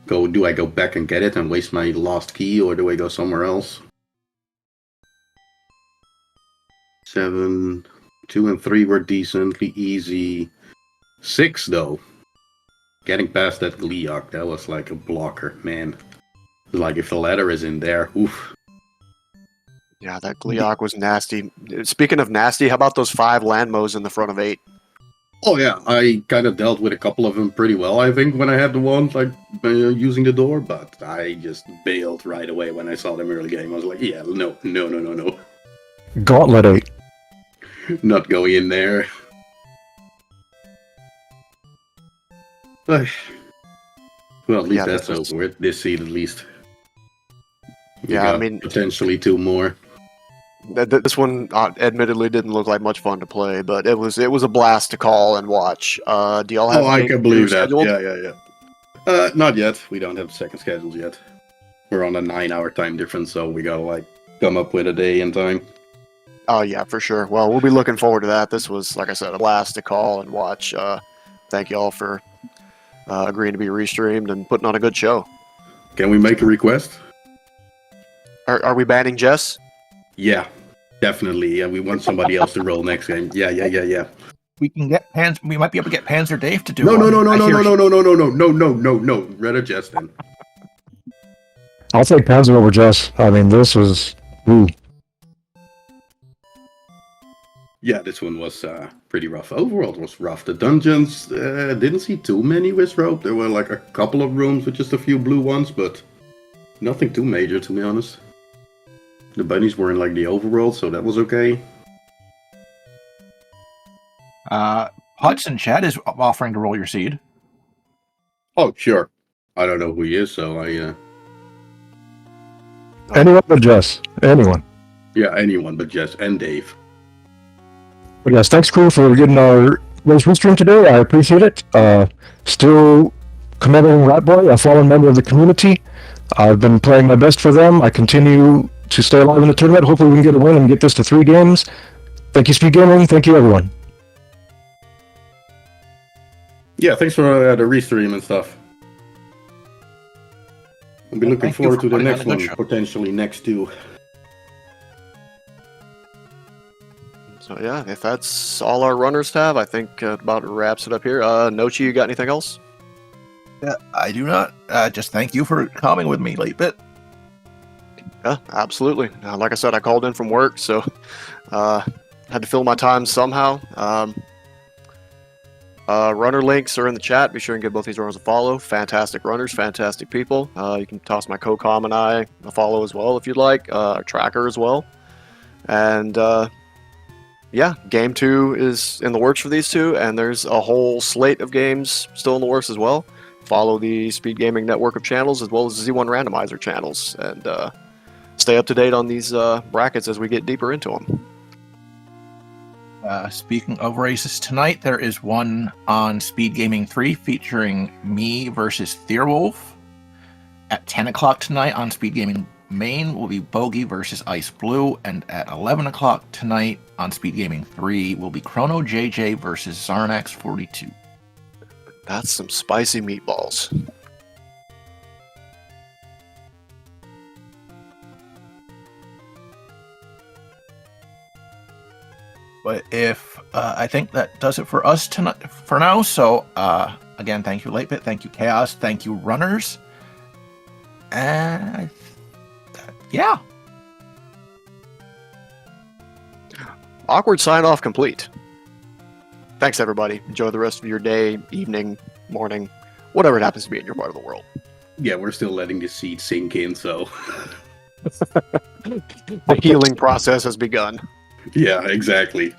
[SPEAKER 3] Do I go back and get it and waste my last key, or do I go somewhere else? 7, 2 and 3 were decently easy. 6 though. Getting past that Gliok, that was like a blocker, man. Like if the ladder is in there, oof.
[SPEAKER 1] Yeah, that Gliok was nasty. Speaking of nasty, how about those 5 Landmos in the front of 8?
[SPEAKER 3] Oh yeah, I kind of dealt with a couple of them pretty well, I think, when I had the wand, like, using the door, but I just bailed right away when I saw them early game. I was like, yeah, no.
[SPEAKER 4] Gauntlet 8.
[SPEAKER 3] Not going in there. Well, at least
[SPEAKER 1] Yeah,
[SPEAKER 3] that's over with. This seed, at least. We
[SPEAKER 1] Yeah, I
[SPEAKER 3] got
[SPEAKER 1] mean-
[SPEAKER 3] potentially 2 more.
[SPEAKER 1] This one admittedly didn't look like much fun to play, but it was a blast to call and watch. Do y'all have?
[SPEAKER 3] Oh, I
[SPEAKER 1] game
[SPEAKER 3] can believe that.
[SPEAKER 1] scheduled?
[SPEAKER 3] Yeah. Not yet. We don't have second schedules yet. We're on a 9-hour time difference, so we gotta like come up with a day and time.
[SPEAKER 1] Oh yeah, for sure. Well, we'll be looking forward to that. This was, like I said, a blast to call and watch. Thank you all for agreeing to be restreamed and putting on a good show.
[SPEAKER 3] Can we make a request?
[SPEAKER 1] Are we banning Jess?
[SPEAKER 3] Yeah, definitely. Yeah, we want somebody else to roll next game. Yeah.
[SPEAKER 2] We can get We might be able to get Panzer Dave to do
[SPEAKER 3] No.
[SPEAKER 2] one.
[SPEAKER 3] Rather Jess then.
[SPEAKER 4] I'll take Panzer over Jess. I mean, this was. Ooh.
[SPEAKER 3] Yeah, this one was pretty rough. Overall, it was rough. The dungeons, didn't see too many with rope. There were like a couple of rooms with just a few blue ones, but nothing too major, to be honest. The bunnies were in like the overworld, so that was okay.
[SPEAKER 2] Hudson Chad is offering to roll your seed.
[SPEAKER 3] Oh, sure. I don't know who he is, so
[SPEAKER 4] Anyone but Jess. Anyone.
[SPEAKER 3] yeah, anyone but Jess and Dave.
[SPEAKER 4] But yes, thanks, crew, for getting our race restream today. I appreciate it. Still commending Ratboy, a fallen member of the community. I've been playing my best for them. I continue to stay alive in the tournament. Hopefully we can get a win and get this to 3 games. Thank you, SpeedGaming. Thank you, everyone.
[SPEAKER 3] Yeah, thanks for the restream and stuff. I'll be looking
[SPEAKER 2] Thank you
[SPEAKER 3] forward
[SPEAKER 2] for
[SPEAKER 3] to the
[SPEAKER 2] putting on
[SPEAKER 3] next
[SPEAKER 2] a good
[SPEAKER 3] one,
[SPEAKER 2] show.
[SPEAKER 3] potentially next too.
[SPEAKER 1] So yeah, if that's all our runners have, I think about wraps it up here. Nochi, you got anything else?
[SPEAKER 2] I do not. Just thank you for coming with me, Late Bit.
[SPEAKER 1] Yeah, absolutely. Like I said, I called in from work, so had to fill my time somehow. Runner links are in the chat. Be sure and give both these runners a follow. Fantastic runners, fantastic people. You can toss my co-com and I a follow as well if you'd like. Tracker as well. And yeah, game 2 is in the works for these two, and there's a whole slate of games still in the works as well. Follow the SpeedGaming network of channels as well as the Z1 Randomizer channels, and stay up to date on these brackets as we get deeper into them.
[SPEAKER 2] Speaking of races, tonight there is one on SpeedGaming 3 featuring me versus Theorwolf. At 10 o'clock tonight on SpeedGaming Main will be Bogey versus Ice Blue, and at 11 o'clock tonight on SpeedGaming 3 will be Chrono JJ versus Zarnax 42.
[SPEAKER 1] That's some spicy meatballs.
[SPEAKER 2] But if I think that does it for us tonight for now. So again, thank you, Late Bit. Thank you, Chaos. Thank you, runners. And yeah.
[SPEAKER 1] Awkward sign off complete. Thanks, everybody. Enjoy the rest of your day, evening, morning, whatever it happens to be in your part of the world.
[SPEAKER 3] Yeah, we're still letting the seed sink in, so
[SPEAKER 1] The healing process has begun.
[SPEAKER 3] yeah, exactly.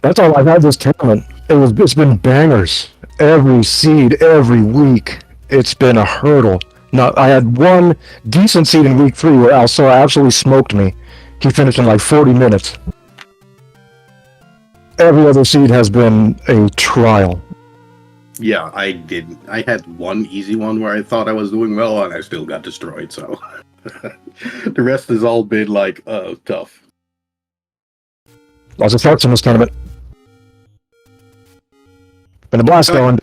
[SPEAKER 4] That's all I've had this tournament. It's been bangers. Every seed, every week. It's been a hurdle. Now, I had one decent seed in week 3 where Alsoa absolutely smoked me. He finished in like 40 minutes. Every other seed has been a trial.
[SPEAKER 3] Yeah, I did. I had one easy one where I thought I was doing well, and I still got destroyed. So the rest has all been like, tough.
[SPEAKER 4] Lots of starts in this tournament. Been a blast going.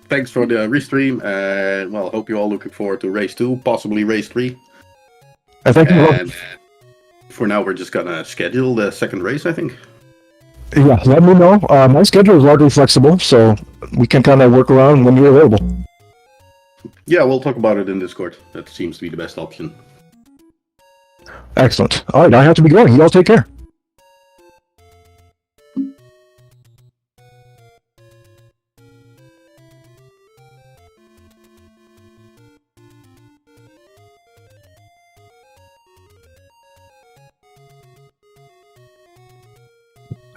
[SPEAKER 3] Thanks for the restream, and well, hope you all looking forward to race 2, possibly race 3.
[SPEAKER 4] And thank you.
[SPEAKER 3] And for now, we're just gonna schedule the second race, I think.
[SPEAKER 4] Yeah, let me know. My schedule is largely flexible, so we can kind of work around when you're available.
[SPEAKER 3] Yeah, we'll talk about it in Discord. That seems to be the best option.
[SPEAKER 4] Excellent. All right, I have to be going. You all take care.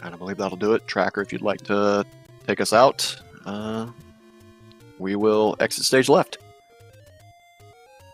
[SPEAKER 1] And I believe that'll do it. Tracker, if you'd like to take us out, we will exit stage left.